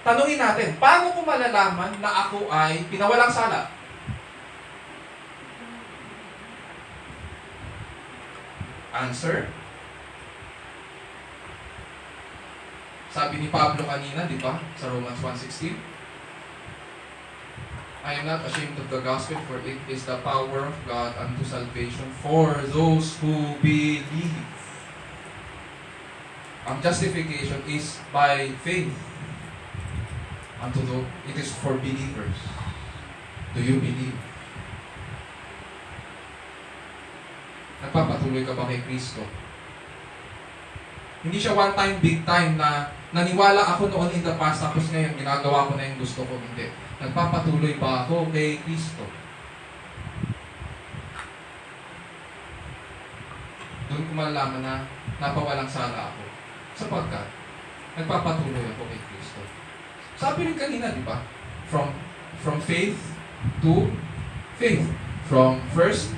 tanungin natin, paano ko malalaman na ako ay pinawalang sala? Answer? Sabi ni Pablo kanina, di ba? Sa Romans 1:16. I am not ashamed of the gospel, for it is the power of God unto salvation for those who believe. Ang justification is by faith. It is for believers. Do you believe? Nagpapatuloy ka ba kay Kristo? Hindi siya one time, big time na naniwala ako noon in the past tapos ngayon ginagawa ko na yung gusto ko. Hindi. Nagpapatuloy ba ako kay Kristo? Doon ko malalaman na napawalang sala ako. Sapagkat nagpapatuloy ako kay Kristo. Sabi rin kanina, di ba? From faith to faith. From first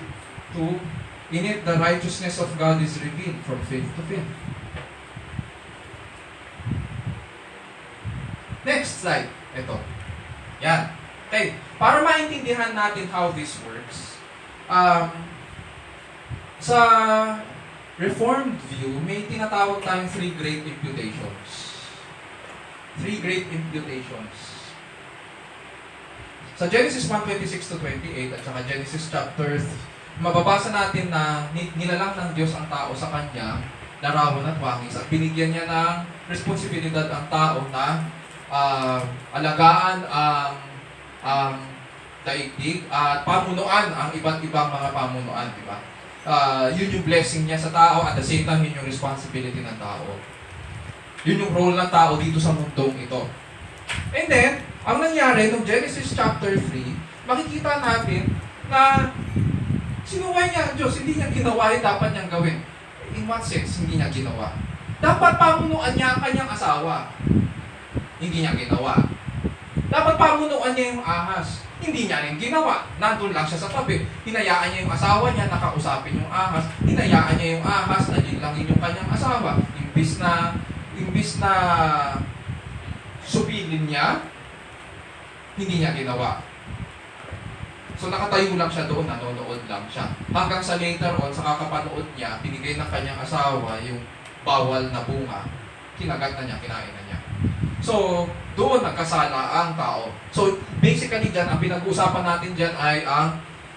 to in it, the righteousness of God is revealed from faith to faith. Next slide. Ito. Yan. Okay. Para maintindihan natin how this works, sa Reformed view, may tinatawag tayong three great imputations. Three great imputations. Sa Genesis 1:26 to 28 at saka Genesis chapter 3, mababasa natin na nilalang ng Diyos ang tao sa kanya, larawan at wangis, at binigyan niya ng responsibilidad ang tao na alagaan ang daigdig at pamunuan ang iba't ibang mga pamunuan, di ba? Yun yung blessing niya sa tao at the same time yun yung responsibility ng tao. Yun yung role ng tao dito sa mundong ito. And then, ang nangyari nung Genesis chapter 3, makikita natin na sinuway niya ang Diyos, hindi niya ginawa yung dapat niyang gawin. In what sense, hindi niya ginawa? Dapat pamunuan niya ang kanyang asawa. Hindi niya ginawa. Dapat pamunuan niya yung ahas. Hindi niya rin ginawa. Nandun lang siya sa tabi. Hinayaan niya yung asawa niya, nakausapin yung ahas. Hinayaan niya yung ahas, naging lang yung kanyang asawa. Imbis na supilin niya, hindi niya ginawa. So nakatayo lang siya doon, nanonood lang siya. Hanggang sa later on, sa kakapanood niya, binigay ng kanyang asawa yung bawal na bunga. Kinagat na niya, kinain na niya. So, doon nagkasala ang tao. So, basically dyan, ang pinag-uusapan natin dyan ay ang,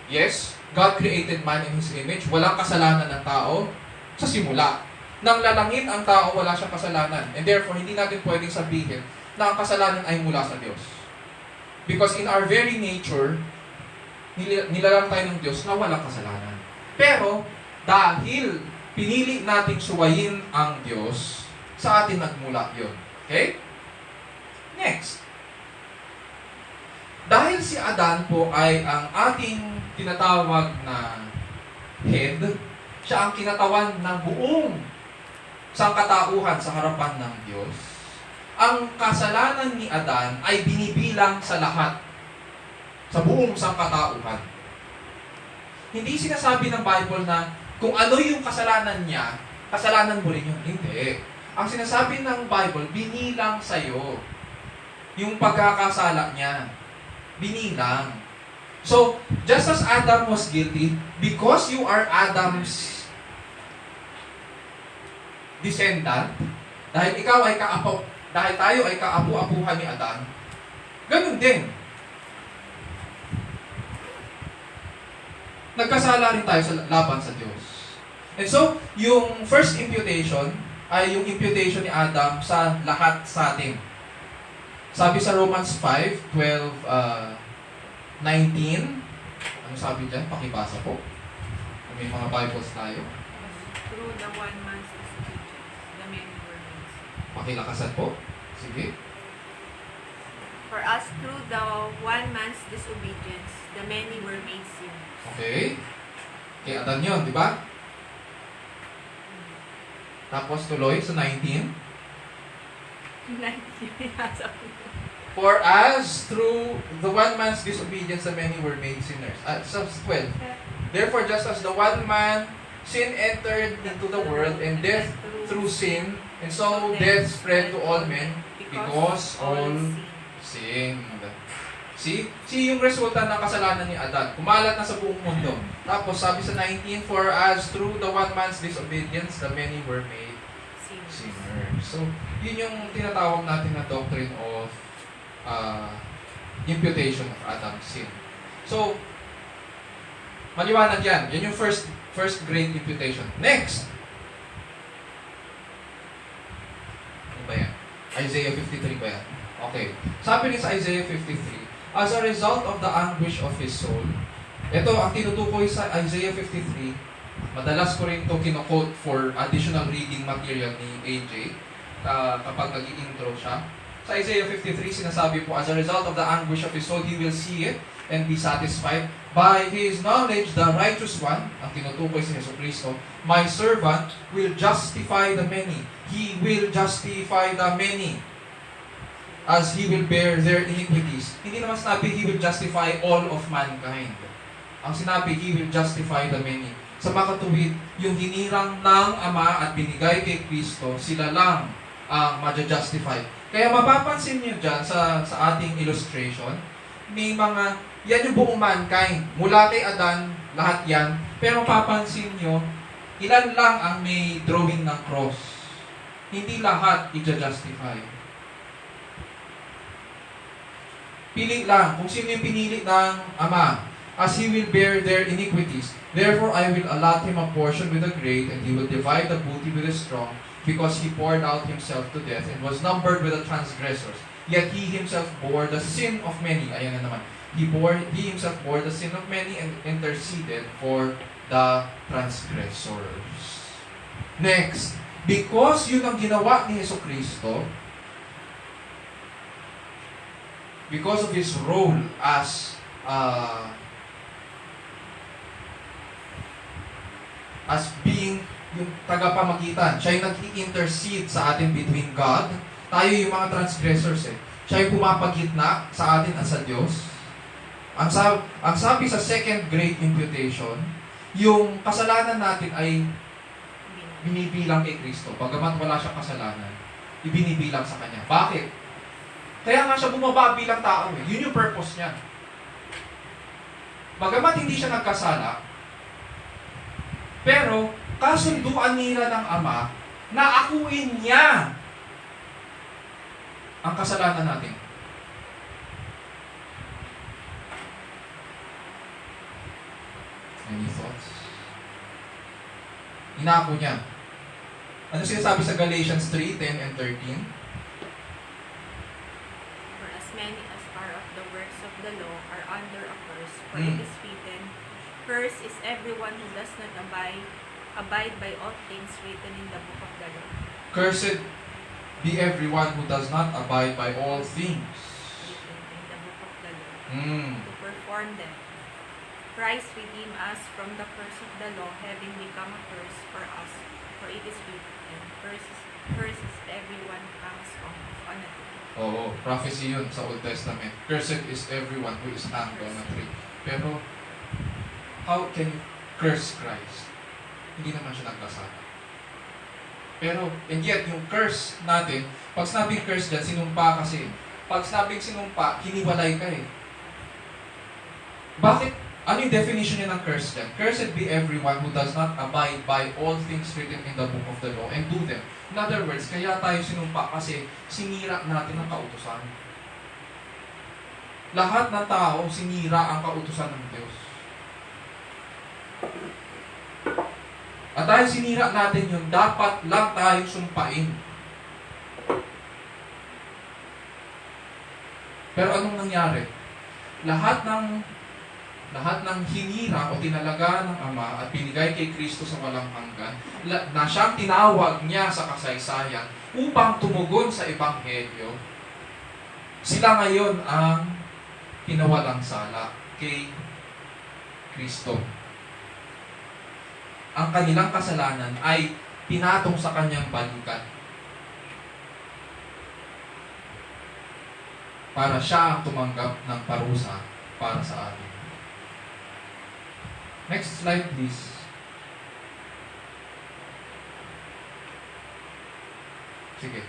yes, God created man in His image. Walang kasalanan ng tao sa simula. Nang lalangit ang tao, wala siyang kasalanan. And therefore, hindi natin pwedeng sabihin na ang kasalanan ay mula sa Diyos. Because in our very nature, nilalang tayo ng Diyos na walang kasalanan. Pero, dahil pinili nating suwayin ang Diyos, sa atin nagmula yun. Okay? Next. Dahil si Adan po ay ang ating tinatawag na head, siya ang kinatawan ng buong sangkatauhan sa harapan ng Diyos. Ang kasalanan ni Adan ay binibilang sa lahat, sa buong sangkatauhan. Hindi sinasabi ng Bible na kung ano yung kasalanan niya, kasalanan mo rin yun. Hindi. Ang sinasabi ng Bible, binilang sa'yo yung pagkakasala niya. Binilang. So, just as Adam was guilty, because you are Adam's descendant, dahil ikaw ay dahil tayo ay kaapu-apuhan ni Adan, ganun din. Nagkasala rin tayo sa laban sa Diyos. And so, yung first imputation ay yung imputation ni Adam sa lahat sa atin. Sabi sa Romans 5:12, 19, ano sabi dyan? Pakibasa po. Kung may mga Bibles tayo. Through the one man's disobedience, the many were made. Pakilakasan po. Sige. For us, through the one man's disobedience, the many were made sinners. Okay. Kay Adan yun, di ba? Tapos tuloy sa 19. For as through the one man's disobedience, the many were made sinners. So 12. Therefore, just as the one man sin entered into the world, and death through sin, and so death spread to all men, because all sinned. See yung resulta ng kasalanan ni Adan. Kumalat na sa buong mundo. Tapos sabi sa 19, for as through the one man's disobedience, the many were made sinners. So, yun yung tinatawag natin na doctrine of imputation of Adam's sin. So, maliwanag yan. Yan yung first great imputation. Next. Ano ba yan? Isaiah 53 ba yan? Okay. Sabi rin sa Isaiah 53, as a result of the anguish of his soul, ito ang tinutukoy sa Isaiah 53, Madalas ko rin ito kino-quote for additional reading material ni AJ kapag nag-intro siya. Sa Isaiah 53, sinasabi po, as a result of the anguish of his soul, he will see it and be satisfied. By his knowledge, the righteous one, ang tinutukoy si Jesucristo, my servant will justify the many. He will justify the many as he will bear their iniquities. Hindi naman sinabi, he will justify all of mankind. Ang sinabi, he will justify the many. Sa makatuwid, yung hinirang ng Ama at binigay kay Kristo, sila lang ang maja-justify. Kaya mapapansin niyo dyan sa ating illustration, may mga, yan yung buong mankind. Mula kay Adan, lahat yan. Pero mapapansin niyo, ilan lang ang may drawing ng cross. Hindi lahat i-justify. Pili lang kung sino yung pinili ng Ama, as he will bear their iniquities. Therefore, I will allot him a portion with the great, and he will divide the booty with the strong, because he poured out himself to death and was numbered with the transgressors. Yet he himself bore the sin of many. Ayan na naman. He himself bore the sin of many and interceded for the transgressors. Next, because yun ang ginawa ni Jesucristo, because of his role as being yung tagapamagitan. Siya yung nag-intercede sa atin between God. Tayo yung mga transgressors eh. Siya yung pumapagitna sa atin at sa Diyos. Ang sabi sa second great imputation, yung kasalanan natin ay binibilang kay Kristo. Bagamat wala siyang kasalanan, ibinibilang sa Kanya. Bakit? Kaya nga siya bumaba bilang tao eh. Yun yung purpose niya. Bagamat hindi siya nagkasala, pero kasunduan nila ng Ama na akuin niya ang kasalanan natin. Any thoughts? Inako niya. Ano sinasabi sa Galatians 3:10 and 13? For as many as are of the works of the law are under a curse, for Mm. it is written, cursed is everyone who does not abide by all things written in the book of the law. Cursed be everyone who does not abide by all things. Written in the book of the law, Mm. to perform them. Christ redeemed us from the curse of the law, having become a curse for us. For it is written, curses everyone who hangs on a tree. Oo, prophecy yun sa Old Testament. Cursed is everyone who is hanged on a tree. Pero, how can you curse Christ? Hindi naman siya nagkasala. Pero, and yet, yung curse natin, pag sinabing curse dyan, sinumpa kasi. Pag sinabing sinumpa, hiniwalay ka eh. Bakit? Ano yung definition niya ng curse dyan? Cursed be everyone who does not abide by all things written in the book of the law and do them. In other words, kaya tayo sinumpa kasi sinira natin ang kautusan. Lahat ng tao sinira ang kautusan ng Diyos. At dahil sinira natin yun, dapat lang tayo sumpain. Pero anong nangyari? Lahat ng hinira o tinalaga ng Ama at binigay kay Kristo sa walang hanggan, na siyang tinawag niya sa kasaysayan upang tumugon sa Ebanghelyo, sila ngayon ang pinawalang sala kay Kristo. Ang kanilang kasalanan ay pinatong sa kanyang balikat para siya ang tumanggap ng parusa para sa atin. Next slide, please. Sige.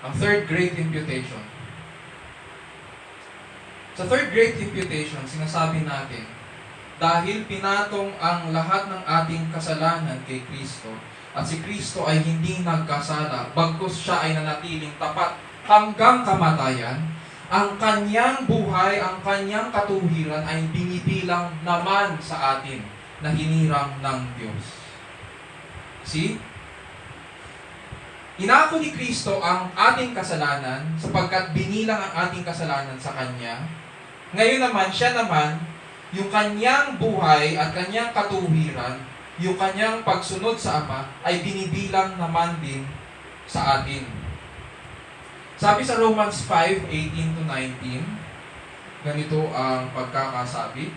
Ang third great imputation. Sa third great imputation, sinasabi natin, dahil pinatong ang lahat ng ating kasalanan kay Kristo, at si Kristo ay hindi nagkasala, bagkus siya ay nanatiling tapat hanggang kamatayan, ang kanyang buhay, ang kanyang katuwiran ay binibilang naman sa atin na hinirang ng Diyos. See? inako ni Kristo ang ating kasalanan sapagkat binilang ang ating kasalanan sa Kanya. Ngayon naman, siya naman, yung Kanyang buhay at Kanyang katuwiran, yung Kanyang pagsunod sa Ama, ay binibilang naman din sa atin. Sabi sa Romans 5:18-19, ganito ang pagkakasabi.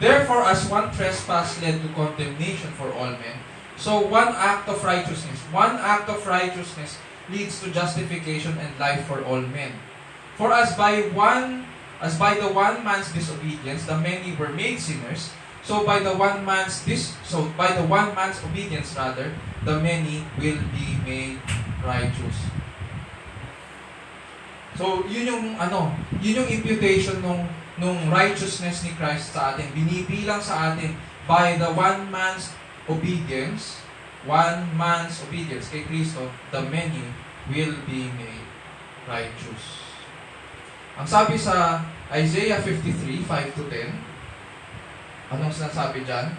Therefore, as one trespass led to condemnation for all men, so one act of righteousness leads to justification and life for all men. For as by the one man's disobedience the many were made sinners, so by the one man's obedience rather, the many will be made righteous. So, yun yung imputation nung righteousness ni Christ sa atin. Binibilang sa atin by the one man's obedience kay Kristo, the many will be made righteous. Ang sabi sa Isaiah 53, 5-10, anong sinasabi dyan?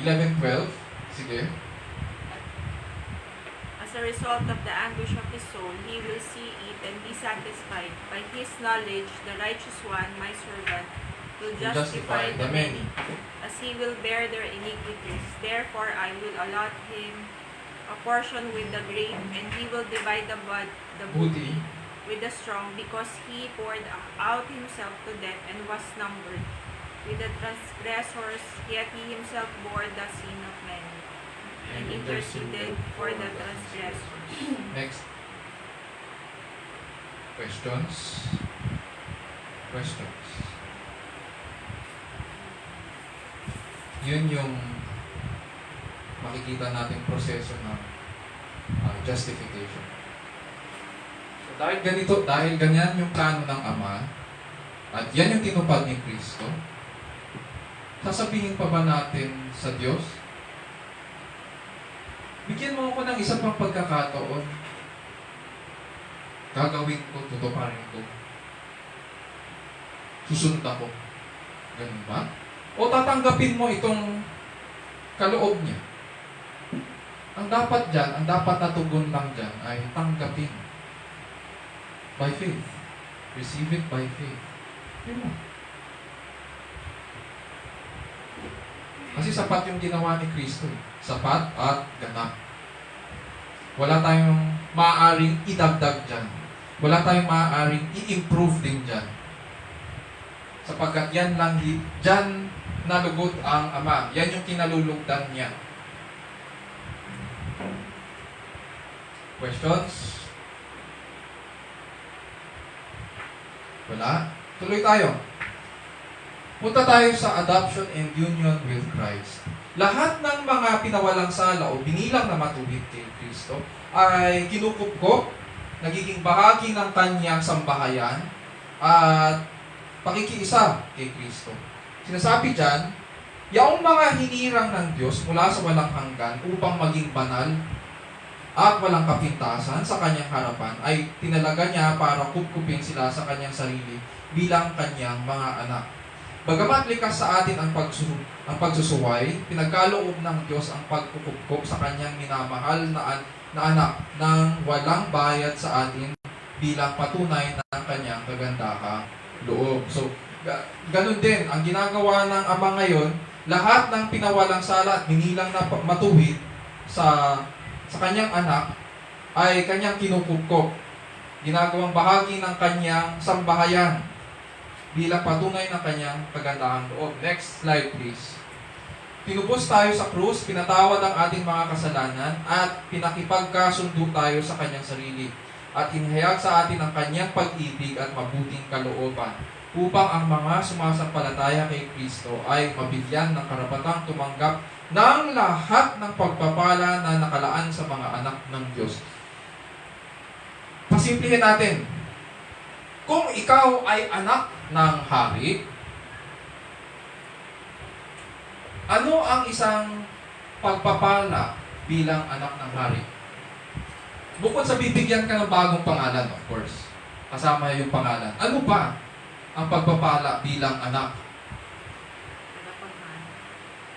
11-12. Sige. As a result of the anguish of his soul, he will see it and be satisfied. By his knowledge, the righteous one, my servant, will justify the many, as he will bear their iniquities. Therefore, I will allot him a portion with the great, and he will divide the booty with the strong, because he poured out himself to death and was numbered with the transgressors, yet he himself bore the sin of many and interceded for the transgressors. Next. Questions? Yun yung makikita nating proseso ng justification. So, dahil ganyan yung plano ng Ama, at yan yung tinupad ni Kristo, sasabihin pa ba natin sa Diyos, bigyan mo ako ng isa pang pagkakataon, gagawin ko, tutuparin ko, susunod ako. Ganun ba? O tatanggapin mo itong kaloob niya? Ang dapat dyan, ang dapat na tugon lang dyan ay tanggapin. By faith. Receive it by faith. Yun mo. Kasi sapat yung ginawa ni Kristo. Sapat at ganap. Wala tayong maaaring idagdag dyan. Wala tayong maaaring i-improve din dyan. Sapagkat yan lang, dyan nalugot ang Ama. Yan yung kinalulugdan niya. Questions? Wala? Tuloy tayo. Punta tayo sa adoption and union with Christ. Lahat ng mga pinawalang sala o binilang na matuwid kay Kristo ay kinukupkop, nagiging bahagi ng kanyang sambahayan at pakikiisa kay Kristo. Sinasabi dyan, yaong mga hinirang ng Diyos mula sa walang hanggan upang maging banal at walang kapintasan sa kanyang harapan ay tinalaga niya para kupkupin sila sa kanyang sarili bilang kanyang mga anak. Bagamat likas sa atin ang pagsusuway, pinagkaloob ng Diyos ang pagkukupkop sa kanyang minamahal na anak ng walang bayad sa atin bilang patunay ng kanyang kagandahang loob. So, ganun din, ang ginagawa ng Ama ngayon, lahat ng pinawalang sala at binilang na matuwid sa kanyang anak ay kanyang kinukupkop. Ginagawang bahagi ng kanyang sambahayan bilang patunay ng kanyang kagandahang loob. Next slide please. Tinubos tayo sa krus, pinatawad ang ating mga kasalanan at pinakipagkasundo tayo sa kanyang sarili at inihayag sa atin ang kanyang pag-ibig at mabuting kalooban upang ang mga sumasampalataya kay Kristo ay mabigyan ng karapatang tumanggap ng lahat ng pagpapala na nakalaan sa mga anak ng Diyos. Pasimplihin natin. Kung ikaw ay anak ng hari, ano ang isang pagpapala bilang anak ng hari? Bukod sa bibigyan ka ng bagong pangalan, of course. Kasama yung pangalan. Ano ba ang pagpapala bilang anak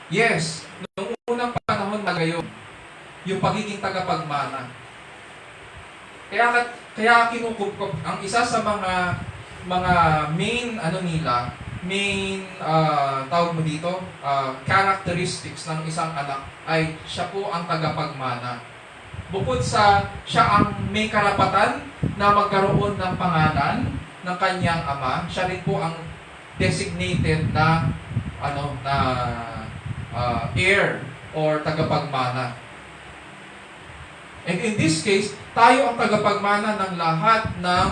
Yes, noong unang panahon magayon, yung pagiging tagapagmana. Kaya kinukupkop ang isa sa mga main tawag mo dito, characteristics ng isang anak ay siya po ang tagapagmana. Bukod sa siya ang may karapatan na magkaroon ng pangalan ng kanyang ama, siya rin po ang designated na heir or tagapagmana. And in this case, tayo ang tagapagmana ng lahat ng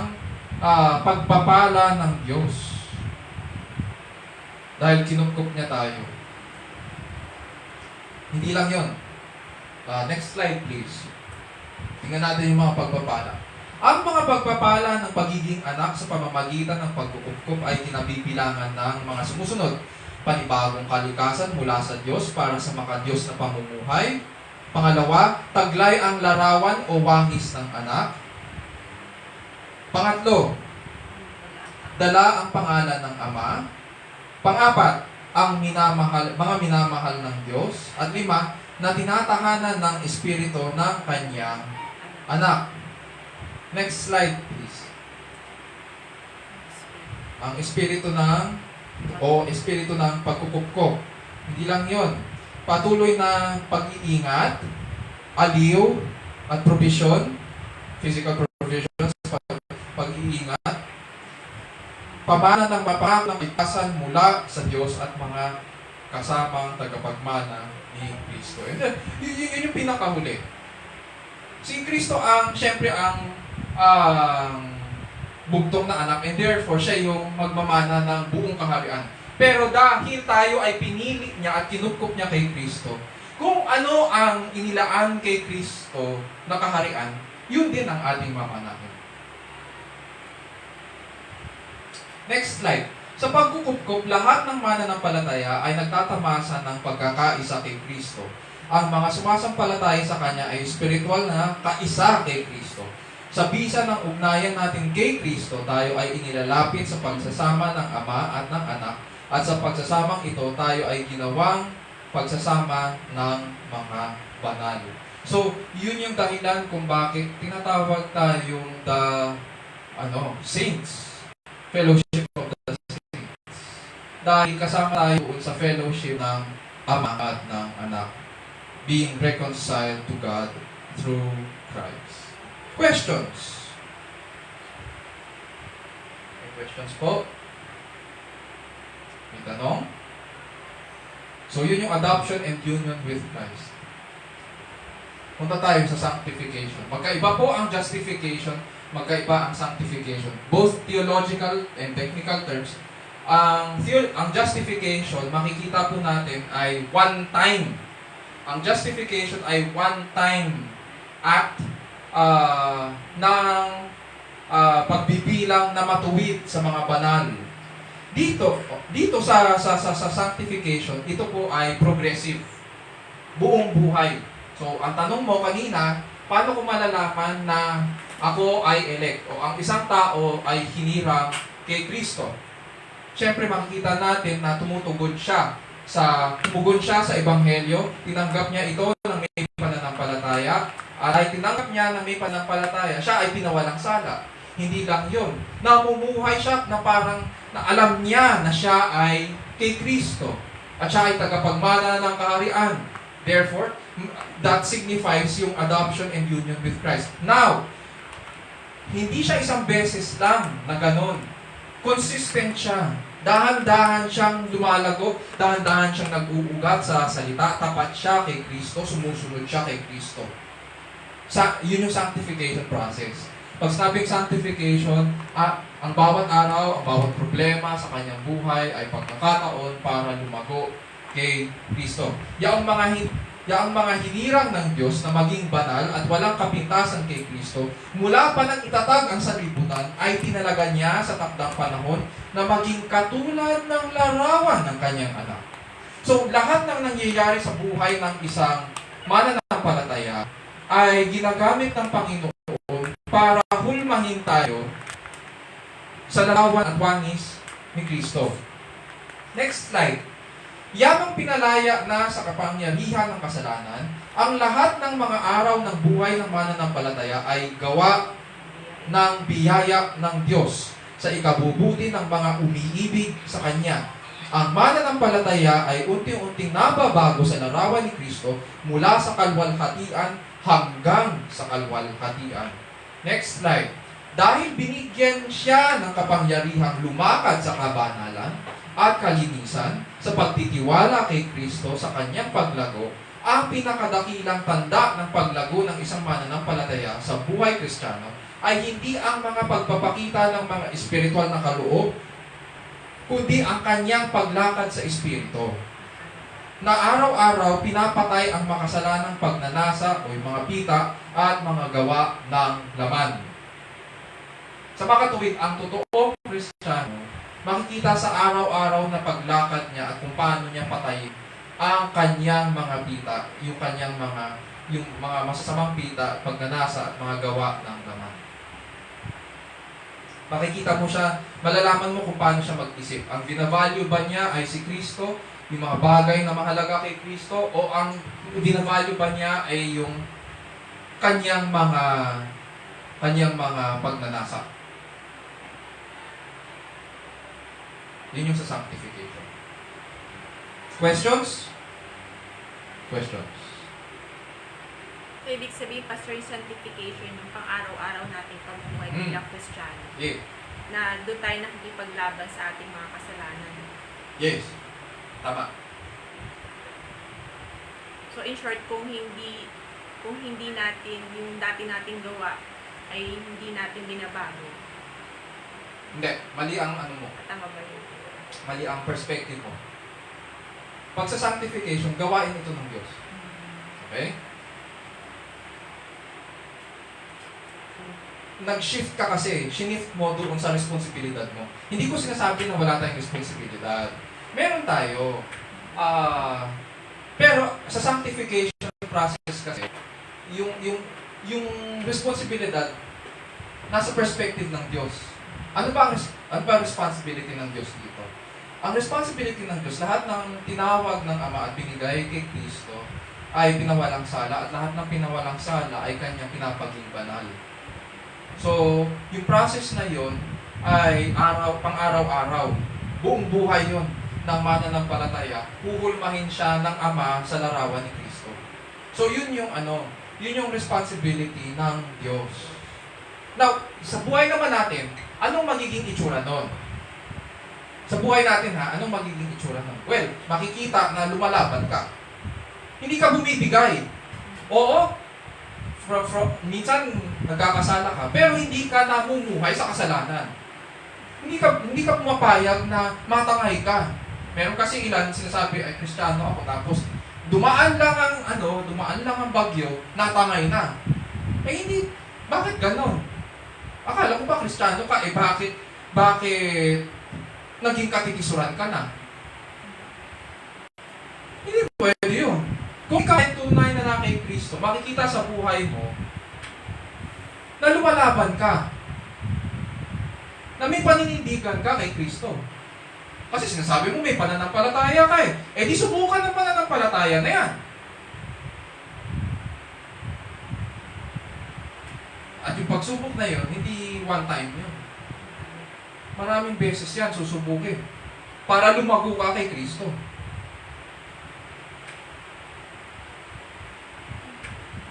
pagpapala ng Diyos. Dahil kinupkup niya tayo. Hindi lang yon. Next slide please. Tingnan natin yung mga pagpapala. Ang mga pagpapala ng pagiging anak sa pamamagitan ng pagkukupkup ay kinabibilangan ng mga sumusunod. Panibagong kalikasan mula sa Diyos para sa maka-Diyos na pamumuhay. Pangalawa, taglay ang larawan o wangis ng anak. Pangatlo, dala ang pangalan ng Ama. Pang-apat, ang mga minamahal ng Diyos. At lima, na tinatahanan ng Espiritu ng kanyang anak. Next slide, please. Ang Espiritu ng pagkukupkop. Hindi lang yon. Patuloy na pag-iingat, aliw, at provision, physical provisions, pag-iingat, pamana ng mapahak ng itasan mula sa Diyos at mga kasamang tagapagmana ni Kristo. Yun yung pinakahuli. Si Kristo siyempre ang bugtong na anak, and therefore siya yung magmamana ng buong kaharian. Pero dahil tayo ay pinili niya at kinupkup niya kay Kristo, kung ano ang inilaan kay Kristo na kaharian, yun din ang ating mamanahin. Next slide. Sa pagkukupkup, lahat ng mananampalataya ay nagtatamasa ng pagkakaisa kay Kristo. Ang mga sumasampalataya sa Kanya ay spiritual na kaisa kay Kristo. Sa bisa ng ugnayan natin kay Kristo, tayo ay inilalapit sa pagsasama ng Ama at ng Anak. At sa pagsasamang ito, tayo ay ginawang pagsasama ng mga banal. So, yun yung dahilan kung bakit tinatawag tayong saints. Fellowship of the saints. Dahil kasama tayo sa fellowship ng Ama at ng Anak. Being reconciled to God through Christ. Questions? May questions po? May tanong? So, yun yung adoption and union with Christ. Punta tayo sa sanctification. Magkaiba po ang justification, magkaiba ang sanctification. Both theological and technical terms. Ang justification, makikita po natin ay one time. Ang justification ay one time act ng pagbibilang na matuwid sa mga banal. Dito sa sanctification, ito po ay progressive. Buong buhay. So, ang tanong mo kanina, paano ko malalaman na ako ay elect o ang isang tao ay hinirang kay Kristo? Siyempre, makikita natin na tumugon siya sa Ebanghelyo. Tinanggap niya ito ng may pananampalataya. At ay tinanggap niya ng may pananampalataya, siya ay pinawalang sala. Hindi lang yun. Namumuhay siya na parang na alam niya na siya ay kay Kristo. At siya ay tagapagmana ng kaharian. Therefore, that signifies yung adoption and union with Christ. Now, hindi siya isang beses lang na ganon. Consistent siya. Dahan-dahan siyang lumalago, dahan-dahan siyang nag-uugat sa salita, tapat siya kay Kristo, sumusunod siya kay Kristo. Yun yung sanctification process. Pag sinabing sanctification, ang bawat araw, ang bawat problema sa kanyang buhay ay pagkakataon para lumago kay Kristo. Yaong mga hinirang ng Diyos na maging banal at walang kapintasan kay Kristo, mula pa nang itatag ang sanlibutan, ay tinalaga niya sa takdang panahon na maging katulad ng larawan ng kanyang anak. So, lahat ng nangyayari sa buhay ng isang mananampalataya ay ginagamit ng Panginoon para hulmahin tayo sa larawan at wangis ni Kristo. Next slide. Yamang pinalaya na sa kapangyarihan ng kasalanan, ang lahat ng mga araw ng buhay ng mananampalataya ay gawa ng biyaya ng Diyos sa ikabubuti ng mga umiibig sa Kanya. Ang mananampalataya ay unti-unting nababago sa larawan ni Kristo mula sa kalwalhatian hanggang sa kalwalhatian. Next slide. Dahil binigyan siya ng kapangyarihang lumakad sa kabanalan at kalinisan sa pagtitiwala kay Kristo sa kanyang paglago, ang pinakadakilang tanda ng paglago ng isang mananampalataya sa buhay Kristiyano ay hindi ang mga pagpapakita ng mga espiritual na kaloob, kundi ang kanyang paglakad sa espiritu. Na araw-araw pinapatay ang makasalanang pagnanasa o yung mga pita at mga gawa ng laman. Sa makatuwid, ang totoong Kristiyano, makikita sa araw-araw na paglakad niya at kung paano niya patayin ang kanyang mga pita, yung mga masasamang pita, pagnanasa at mga gawa ng laman. Makikita mo siya, malalaman mo kung paano siya mag-isip. Ang binavalue ba niya ay si Kristo, yung mga bagay na mahalaga kay Kristo, o ang binavalue ba niya ay yung kanyang mga pagnanasa. Yun yung sa sanctification. Questions? Questions. So, ibig sabihin, Pastor, yung sanctification, yung pang-araw-araw nating pamumuhay bilang Kristiyano. Yeah. Na doon tayo nakikipaglaban sa ating mga kasalanan. Yes. Tama. So, in short, kung hindi natin, yung dati nating gawa, ay hindi natin binabago. Hindi. Mali ang mo. Tama ba yun? Mali ang perspective mo. Pag sa sanctification, gawain ito ng Diyos. Okay? Nag-shift ka kasi, shift mo doon sa responsibilidad mo. Hindi ko sinasabi na wala tayong responsibilidad. Meron tayo. Pero sa sanctification process kasi, yung responsibilidad nasa perspective ng Diyos. Ano ba ang responsibility ng Diyos dito? Ang responsibility ng Diyos, lahat ng tinawag ng Ama at binigay kay Kristo ay pinawalang sala at lahat ng pinawalang sala ay kanyang pinapaging banal. So, yung process na yon ay pang-araw-araw. Buong buhay yon ng mananampalataya. Huhulmahin siya ng Ama sa larawan ni Kristo. So, yun yung responsibility ng Diyos. Now, sa buhay naman natin, anong magiging itsura nun? Sa buhay natin anong magiging itsura nun? Well, makikita na lumalaban ka. Hindi ka bumibigay. Oo, minsan nagkakasala ka, pero hindi ka namumuhay sa kasalanan. Hindi ka pumapayag na matangay ka. Meron kasi ilan sinasabi, ay Kristiyano ako, tapos dumaan lang ang bagyo, natangay na. Eh hindi, bakit ganon? Akala ko ba Kristiyano ka, bakit naging katitisuran ka na? Hindi pwede yun. Kung ikaw ay tunay na kay Kristo, makikita sa buhay mo na lumalaban ka. Na may paninindigan ka kay Kristo. Kasi sinasabi mo may pananampalataya ka eh. Eh di subukan ng pananampalataya na yan. At yung pagsubok na yun, hindi one time yun. Maraming beses yan susubukin para lumago ka kay Kristo.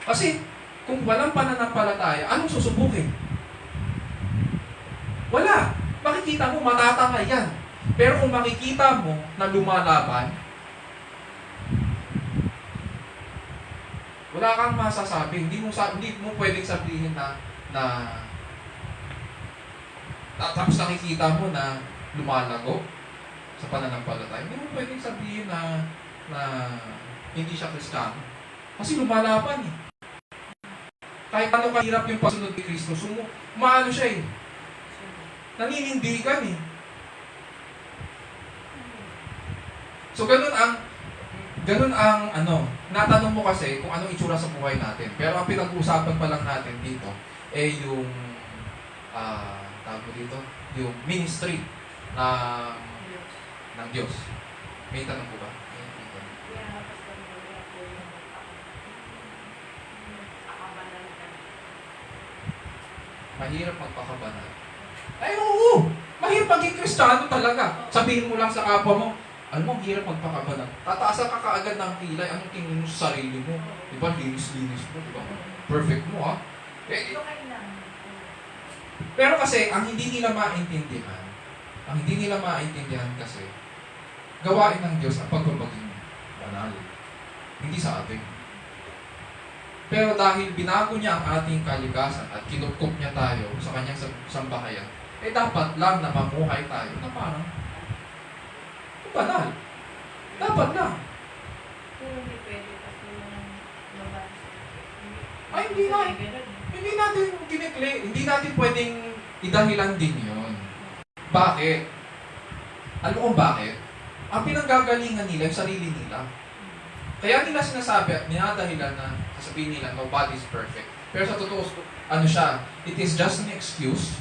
Kasi kung walang pananampalataya, anong susubukin? Wala. Makikita mo, matatangay yan. Pero kung makikita mo na lumalaban, wala kang masasabi. Hindi mo pwedeng sabihin na tapos nakikita mo na lumalago sa pananampalataya. Hindi mo pwedeng sabihin na hindi siya Kristiyano. Kasi lumalaban eh. Kahit ano kahirap yung pagsunod ni Kristo, maano siya eh. Naninindigan eh. So ganun ang natanong mo kasi kung anong itsura sa buhay natin. Pero ang pinag-uusapan pa lang natin dito yung yung ministry ng Diyos. May tanong po ba? Mahirap magpakabanal. Ay, oo! Mahirap maging Kristiyano talaga. Sabihin mo lang sa kapwa mo, alam mo, hirap magpakabanal. Tataasan ka kaagad ng kilay. Anong tingin mo sa sarili mo? Di ba? Linis-linis mo. Di ba? Perfect mo, ha? Pero kasi, ang hindi nila maintindihan kasi, gawain ng Diyos ang pagpapaging banal. Hindi sa atin. Pero dahil binago niya ang ating kalikasan at kinupkup niya tayo sa kanyang sambahayan, dapat lang na mamuhay tayo na parang banal. Dapat lang. Hindi pwede kasi yung labas. Ay, hindi natin hindi natin pwedeng idahilan din yun. Bakit? Alam mo kung bakit? Ang pinanggagalingan nila yung sarili nila. Kaya nila sinasabi at ninadahilan na sasabihin nila, nobody's perfect. Pero sa totoo, it is just an excuse.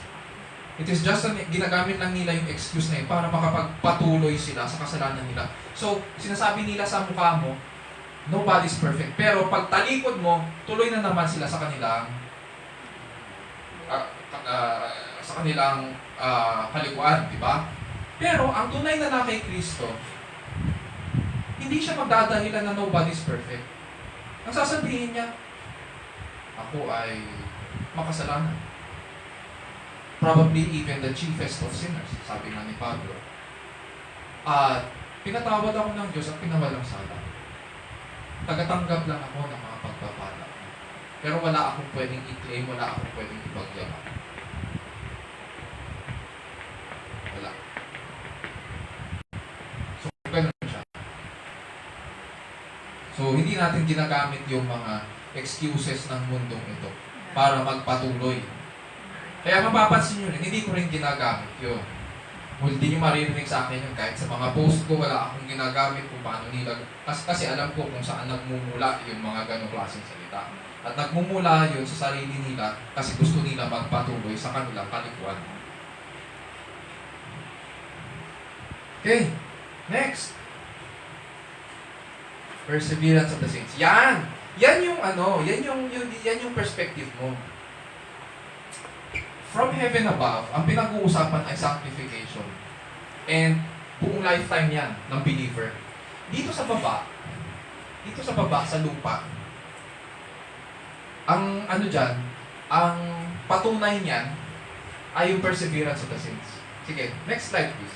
Ginagamit lang nila yung excuse na yun para makapagpatuloy sila sa kasalanan nila. So, sinasabi nila sa mukha mo, nobody's perfect. Pero pag talikod mo, tuloy na naman sila sa kanilang kalikuan, di ba? Pero ang tunay na kay Kristo, hindi siya magdadahilan na nobody's perfect. Ang sasabihin niya, ako ay makasalanan. Probably even the chiefest of sinners, sabi nga ni Pablo. At pinatawad ako ng Diyos at pinawalang sala. Tagatanggap lang ako ng mga pagpapala. Pero wala akong pwedeng i-claim, wala akong pwedeng ipagyaman. Wala. So, ganun siya. So, hindi natin ginagamit yung mga excuses ng mundong ito para magpatuloy. Kaya mapapansin nyo rin, hindi ko rin ginagamit yun. Hindi nyo maririnig sa akin yun. Kahit sa mga post ko, wala akong ginagamit kung paano nila. Kasi alam ko kung saan nagmumula yung mga ganong klaseng salita. At nagmumula yun sa sarili nila kasi gusto nila magpatuloy sa kanilang kalikuan. Okay, next. Perseverance of the saints. Yan yung perspective mo. From heaven above, ang pinag-uusapan ay sanctification. And buong lifetime yan ng believer. Dito sa baba, sa lupa, ang ang patunay niyan ay yung perseverance of the saints. Sige, next slide please.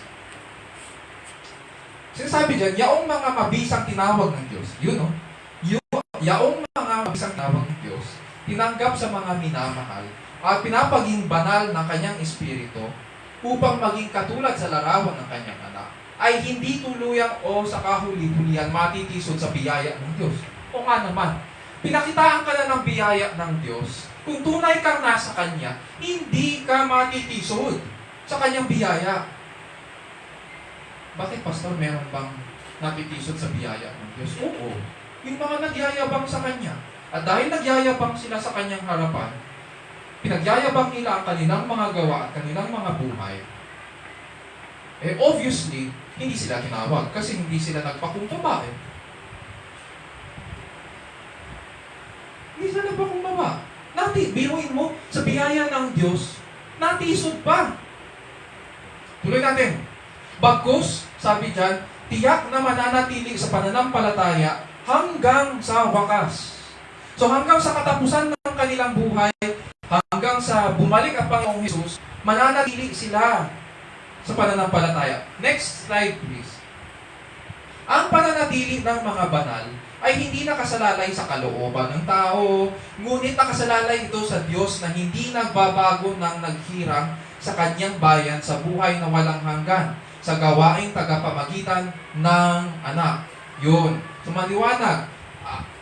Sinasabi dyan, yaong mga mabisang tinawag ng Diyos, yaong mga mabisang tinawag ng Diyos, tinanggap sa mga minamahal, at pinapaging banal ng kanyang espiritu, upang maging katulad sa larawan ng kanyang anak, ay hindi tuluyang o sa kahuli-hulihan matitisod sa biyaya ng Diyos. O nga naman, pinakitaan ka na ng biyaya ng Diyos, kung tunay kang nasa Kanya, hindi ka matitisod sa Kanyang biyaya. Bakit, Pastor, meron bang natitisod sa biyaya ng Diyos? Oo. Yung mga nagyayabang sa Kanya. At dahil nagyayabang sila sa Kanyang harapan, pinagyayabang nila ang kanilang mga gawa at kanilang mga buhay, obviously, hindi sila tinawag kasi hindi sila nagpakumbaba. Hindi sila nagpakumbaba. Biruin mo, sa biyaya ng Diyos, natisod pa. Tuloy natin. Bagkus, sabi dyan, tiyak na mananatili sa pananampalataya hanggang sa wakas. So hanggang sa katapusan ng kanilang buhay, hanggang sa bumalik ang Panginoong Jesus, mananatili sila sa pananampalataya. Next slide please. Ang pananatili ng mga banal ay hindi nakasalalay sa kalooban ng tao, ngunit nakasalalay ito sa Diyos na hindi nagbabago ng naghirang sa kanyang bayan sa buhay na walang hanggan, sa gawaing tagapamagitan ng anak. Yun. So maliwanag,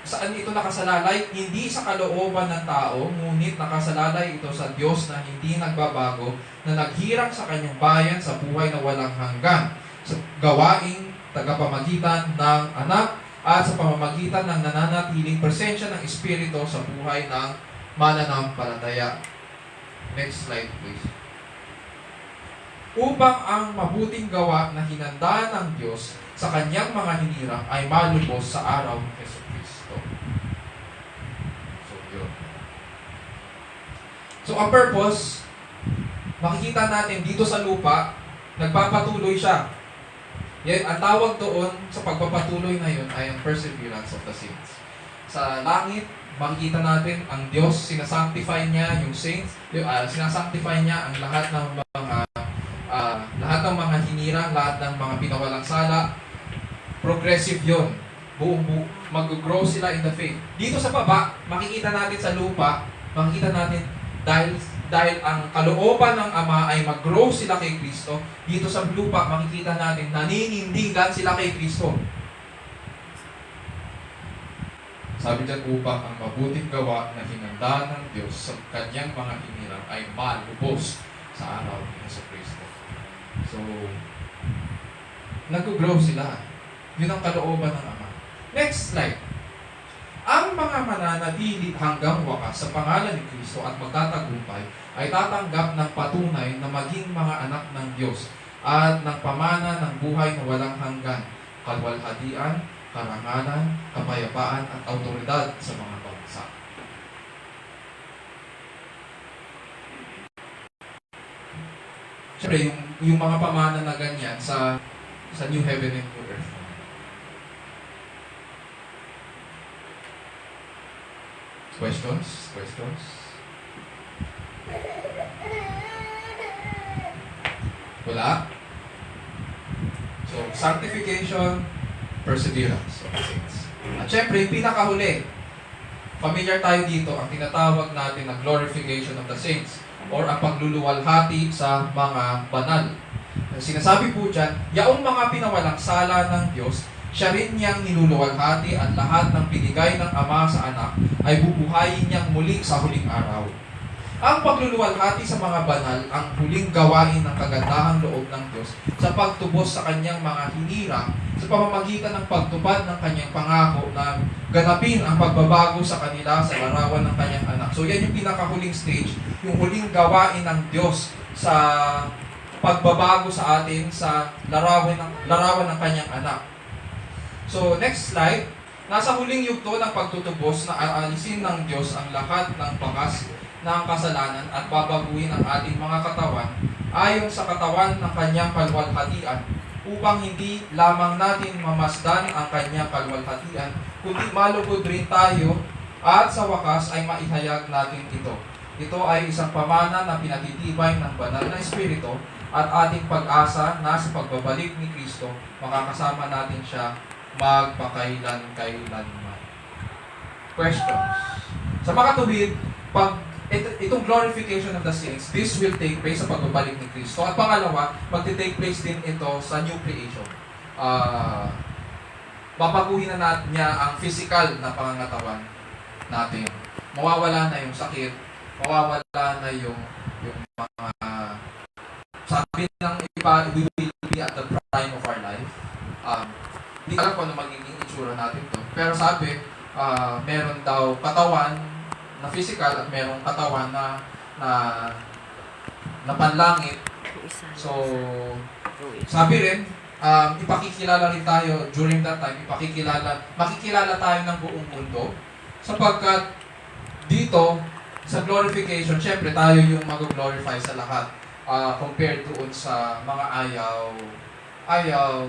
saan ito nakasalalay? Hindi sa kalooban ng tao, ngunit nakasalalay ito sa Diyos na hindi nagbabago, na naghirang sa kanyang bayan sa buhay na walang hanggan, sa gawaing tagapamagitan ng anak, at sa pamamagitan ng nananatiling presensya ng Espiritu sa buhay ng mananampalataya. Next slide please. Upang ang mabuting gawa na hinanda ng Diyos sa kanyang mga hinirang ay malubos sa araw ng Jesucristo. So, yun. So, ang purpose, makikita natin dito sa lupa, nagpapatuloy siya. Yan, ang tawag doon sa pagpapatuloy na yun ay ang perseverance of the saints. Sa langit, makikita natin ang Diyos, sinasanctify niya yung saints, sinasanctify niya ang lahat ng mga hinirang, lahat ng mga pinawalang sala. Progressive yun. Mag-grow sila in the faith. Dito sa baba, makikita natin sa lupa, makikita natin dahil ang kalooban ng Ama ay mag-grow sila kay Kristo, dito sa lupa, makikita natin naninindigan sila kay Kristo. Sabi dyan, upang ang mabuting gawa na hinanda ng Diyos sa kanyang mga hinirang ay malubos sa araw ni Kristo. So, nag-grow sila. Yun ang kalooban ng Ama. Next slide. Ang mga mananatili hanggang wakas sa pangalan ni Kristo at magtatagumpay ay tatanggap ng patunay na maging mga anak ng Diyos at ng pamana ng buhay na walang hanggan, kalwalhatian, karangalan, kapayapaan at autoridad sa mga bansa. Siyempre, yung mga pamana na ganyan sa new heaven and new earth. Questions? Wala? So, sanctification, perseverance of the saints. At syempre, yung pinakahuli, familiar tayo dito, ang tinatawag natin na glorification of the saints or ang pagluluwalhati sa mga banal. Sinasabi po dyan, yaong mga pinawalang sala ng Diyos, siya rin niyang niluluwalhati at lahat ng binigay ng Ama sa Anak ay bubuhayin niyang muli sa huling araw. Ang pagluluwalhati sa mga banal ang huling gawain ng kagandahang loob ng Diyos sa pagtubos sa kanyang mga hinirang sa pamamagitan ng pagtupad ng kanyang pangako na ganapin ang pagbabago sa kanila sa larawan ng kanyang anak. So yan yung pinakahuling stage, yung huling gawain ng Diyos sa pagbabago sa atin sa larawan ng kanyang anak. So next slide, nasa huling yugto ng pagtutubos na aalisin ng Diyos ang lahat ng bakas ng kasalanan at babaguhin ang ating mga katawan ayon sa katawan ng kanyang kalwalhatian upang hindi lamang natin mamasdan ang kanyang kalwalhatian kundi malugod rin tayo at sa wakas ay maihayag natin ito. Ito ay isang pamana na pinatitibay ng banal na Espiritu at ating pag-asa na sa pagbabalik ni Kristo makakasama natin siya magpakailan-kailanman. Questions? Sa makatuwid, itong glorification of the saints, this will take place sa pagbabalik ni Kristo. At pangalawa, magte-take place din ito sa new creation. Babaguhin na niya ang physical na pangangatawan natin. Mawawala na yung sakit, mawawala na yung mga sabi ng iba, we will be at the prime of our life. Hindi alam kung ano magiging itsura natin to. Pero sabi, meron daw katawan na physical at merong katawan na panlangit. So, sabi rin, ipakikilala rin tayo during that time, makikilala tayo ng buong mundo sapagkat dito, sa glorification, syempre tayo yung mag-glorify sa lahat compared doon sa mga ayaw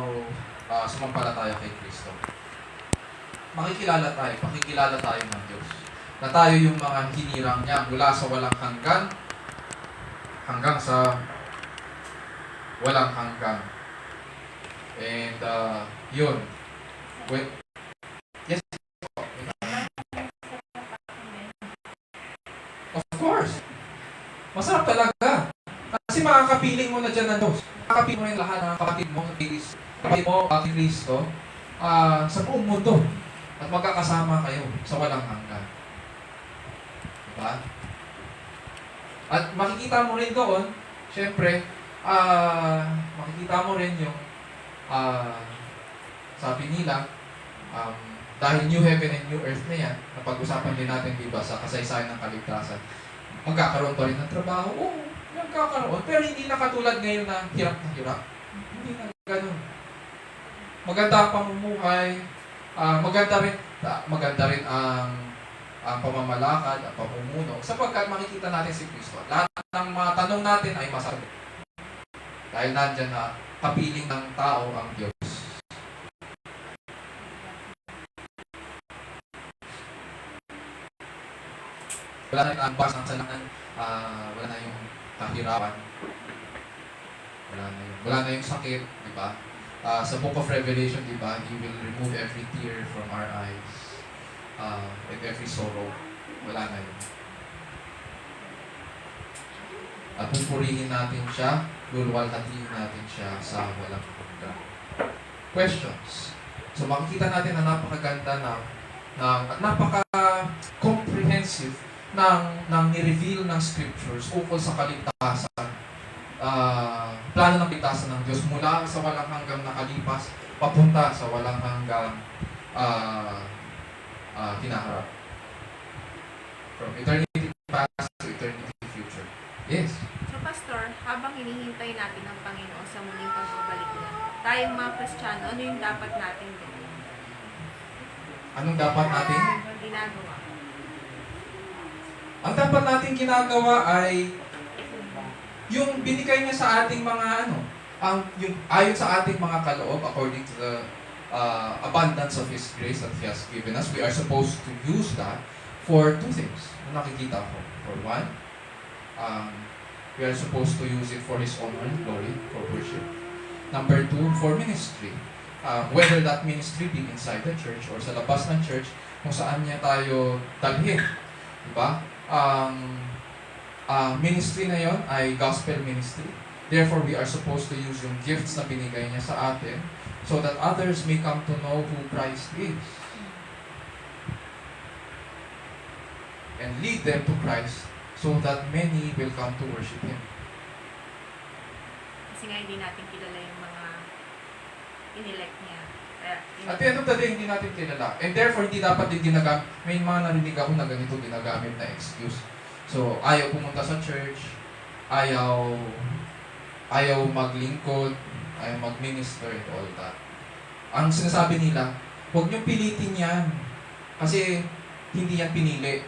sumampalataya kay Kristo. Pakikilala tayo ng Diyos. Na tayo yung mga hinirang niya mula sa walang hanggan hanggang sa walang hanggan. And yun. Yes. Of course. Masarap talaga. Kasi makakapiling mo na dyan ng Diyos. Makakapiling mo rin lahat ng kapatid mo, kapatid mo, Kristo, sa buong mundo. At magkakasama kayo sa walang hanggan. Diba? At makikita mo rin doon, syempre, makikita mo rin yung sabi nila, dahil new heaven and new earth na yan, napag-usapan din natin, diba, sa kasaysayan ng kaligtasan, magkakaroon pa rin ng trabaho. Oo, magkakaroon. Pero hindi na katulad ngayon na hirap na hirap. Hindi na ganun. Maganda ang pamumuhay, maganda rin ang ang pamamalakad, ang pamumuno, sapagkat makikita natin si Kristo. Lahat ng mga tanong natin ay masagot. Dahil nandyan na kapiling ng tao ang Diyos. Wala na yung ambas ng sanangan, wala na yung kahirapan, wala na yung sakit, di ba? Sa Book of Revelation, di ba, He will remove every tear from our eyes, and every sorrow. Wala na yun. At pupurihin natin siya, luluwalhatiin natin siya sa walang hanggan. Questions? So makikita natin na napakaganda at napaka-comprehensive ng ni-reveal ng scriptures ukol sa kaligtasan, plano ng kaligtasan ng Diyos mula sa walang hanggang nakalipas papunta sa walang hanggang hinaharap. From eternity past to eternity future. Yes. So, Pastor, habang hinihintay natin ang Panginoon sa muling pagbabalik niya, tayong mga Kristiyano, ano yung dapat natin gawin? Anong dapat natin ginagawa? Ang dapat natin ginagawa ay yung binigay niya sa ating mga yung ayon sa ating mga kaloob according to the abundance of His grace that He has given us. We are supposed to use that for two things. Nakikita ko. For one, we are supposed to use it for His honor and glory, for worship. Number two, for ministry. Whether that ministry be inside the church or sa labas ng church, kung saan niya tayo dalhin. Diba? Ministry na yon ay gospel ministry. Therefore, we are supposed to use yung gifts na binigay niya sa atin so that others may come to know who Christ is. And lead them to Christ so that many will come to worship Him. Kasi nga hindi natin kilala yung mga inelect niya. At the end of the day, hindi natin kilala. And therefore, hindi dapat din ginagamit. May mga narinig ako na ganito ginagamit na excuse. So, ayaw pumunta sa church, ayaw maglingkod, ayaw mag-minister and all that. Ang sinasabi nila, huwag niyong pilitin yan. Kasi hindi yan pinili.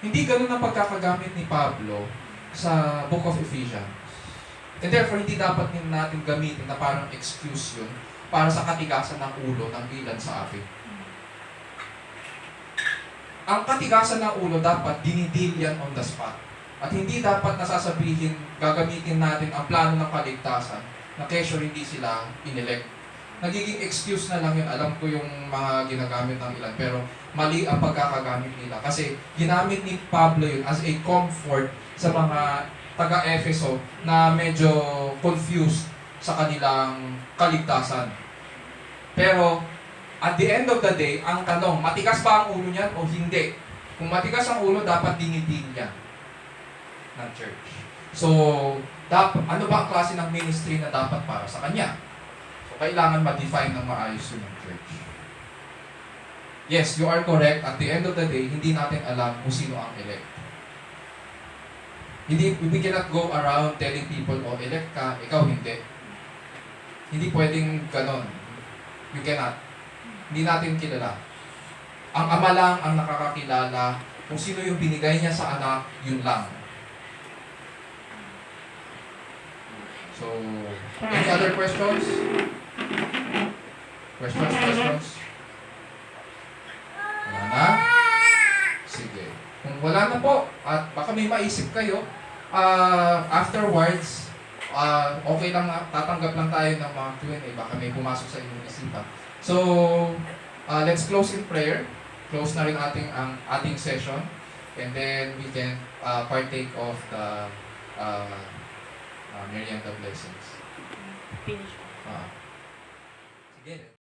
Hindi ganun ang pagkakagamit ni Pablo sa Book of Ephesians. And therefore, hindi dapat din natin gamitin na parang excuse yun para sa katigasan ng ulo ng ilan sa atin. Ang katigasan ng ulo dapat dinidil yan on the spot. At hindi dapat nasasabihin, gagamitin natin ang plano ng kaligtasan na kesyo hindi sila inelect. Nagiging excuse na lang yun. Alam ko yung mga ginagamit ng ilan, pero mali ang pagkakagamit nila. Kasi ginamit ni Pablo yun as a comfort sa mga taga-Efeso na medyo confused sa kanilang kaligtasan. Pero, at the end of the day, ang tanong, matigas ba ang ulo niyan o hindi? Kung matigas ang ulo, dapat dinidin niya ng church. So, ano ba ang klase ng ministry na dapat para sa kanya? So, kailangan ma-define ng maayos yun ng church. Yes, you are correct. At the end of the day, hindi natin alam kung sino ang elect. We cannot go around telling people, elect ka, ikaw hindi. Hindi pwedeng ganon. You cannot. Hindi natin kilala. Ang Ama lang ang nakakakilala kung sino yung binigay niya sa anak, yun lang. So, any other questions? Questions? Wala na? Sige. Kung wala na po, at baka may maisip kayo, afterwards, okay lang, tatanggap lang tayo ng mga Q&A, baka may pumasok sa inyong isipan. So, let's close in prayer. Close na rin ating session. And then we can partake of the merienda blessings. Finish. Sige.